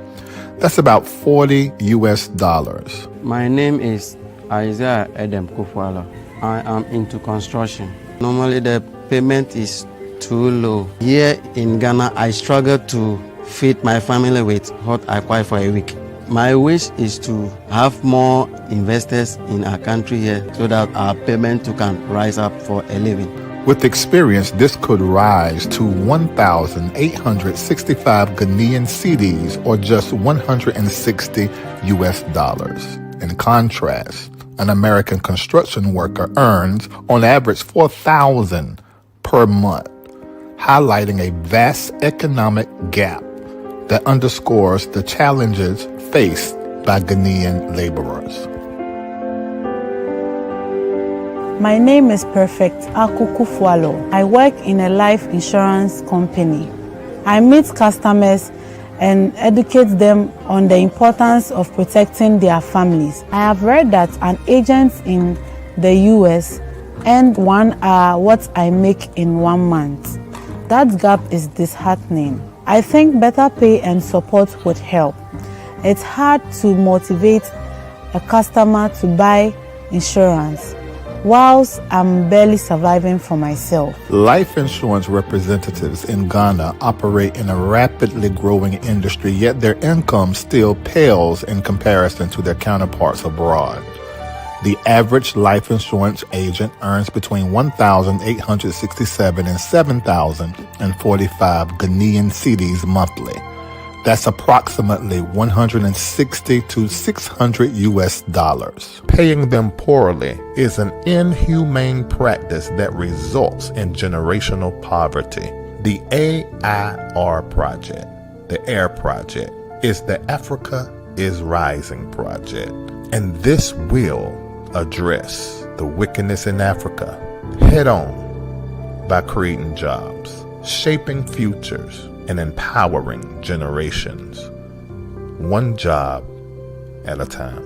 That's about $40. My name is Isaiah Edem Kufuala. I am into construction. Normally the payment is too low. Here in Ghana, I struggle to feed my family with what I buy for a week. My wish is to have more investors in our country here so that our payment too can rise up for a living. With experience, this could rise to 1,865 Ghanaian cedis, or just $160 US. In contrast, an American construction worker earns on average $4,000 per month, highlighting a vast economic gap that underscores the challenges faced by Ghanaian laborers. My name is Perfect Akukufualo. I work in a life insurance company. I meet customers and educate them on the importance of protecting their families. I have read that an agent in the US earns 1 hour what I make in 1 month. That gap is disheartening. I think better pay and support would help. It's hard to motivate a customer to buy insurance whilst I'm barely surviving for myself. Life insurance representatives in Ghana operate in a rapidly growing industry, yet their income still pales in comparison to their counterparts abroad. The average life insurance agent earns between 1,867 and 7,045 Ghanaian cedis monthly. That's approximately $160 to $600 US. Paying them poorly is an inhumane practice that results in generational poverty. The AIR project, the AIR project, is the Africa is Rising project. And this will address the wickedness in Africa head on by creating jobs, shaping futures, and empowering generations, one job at a time.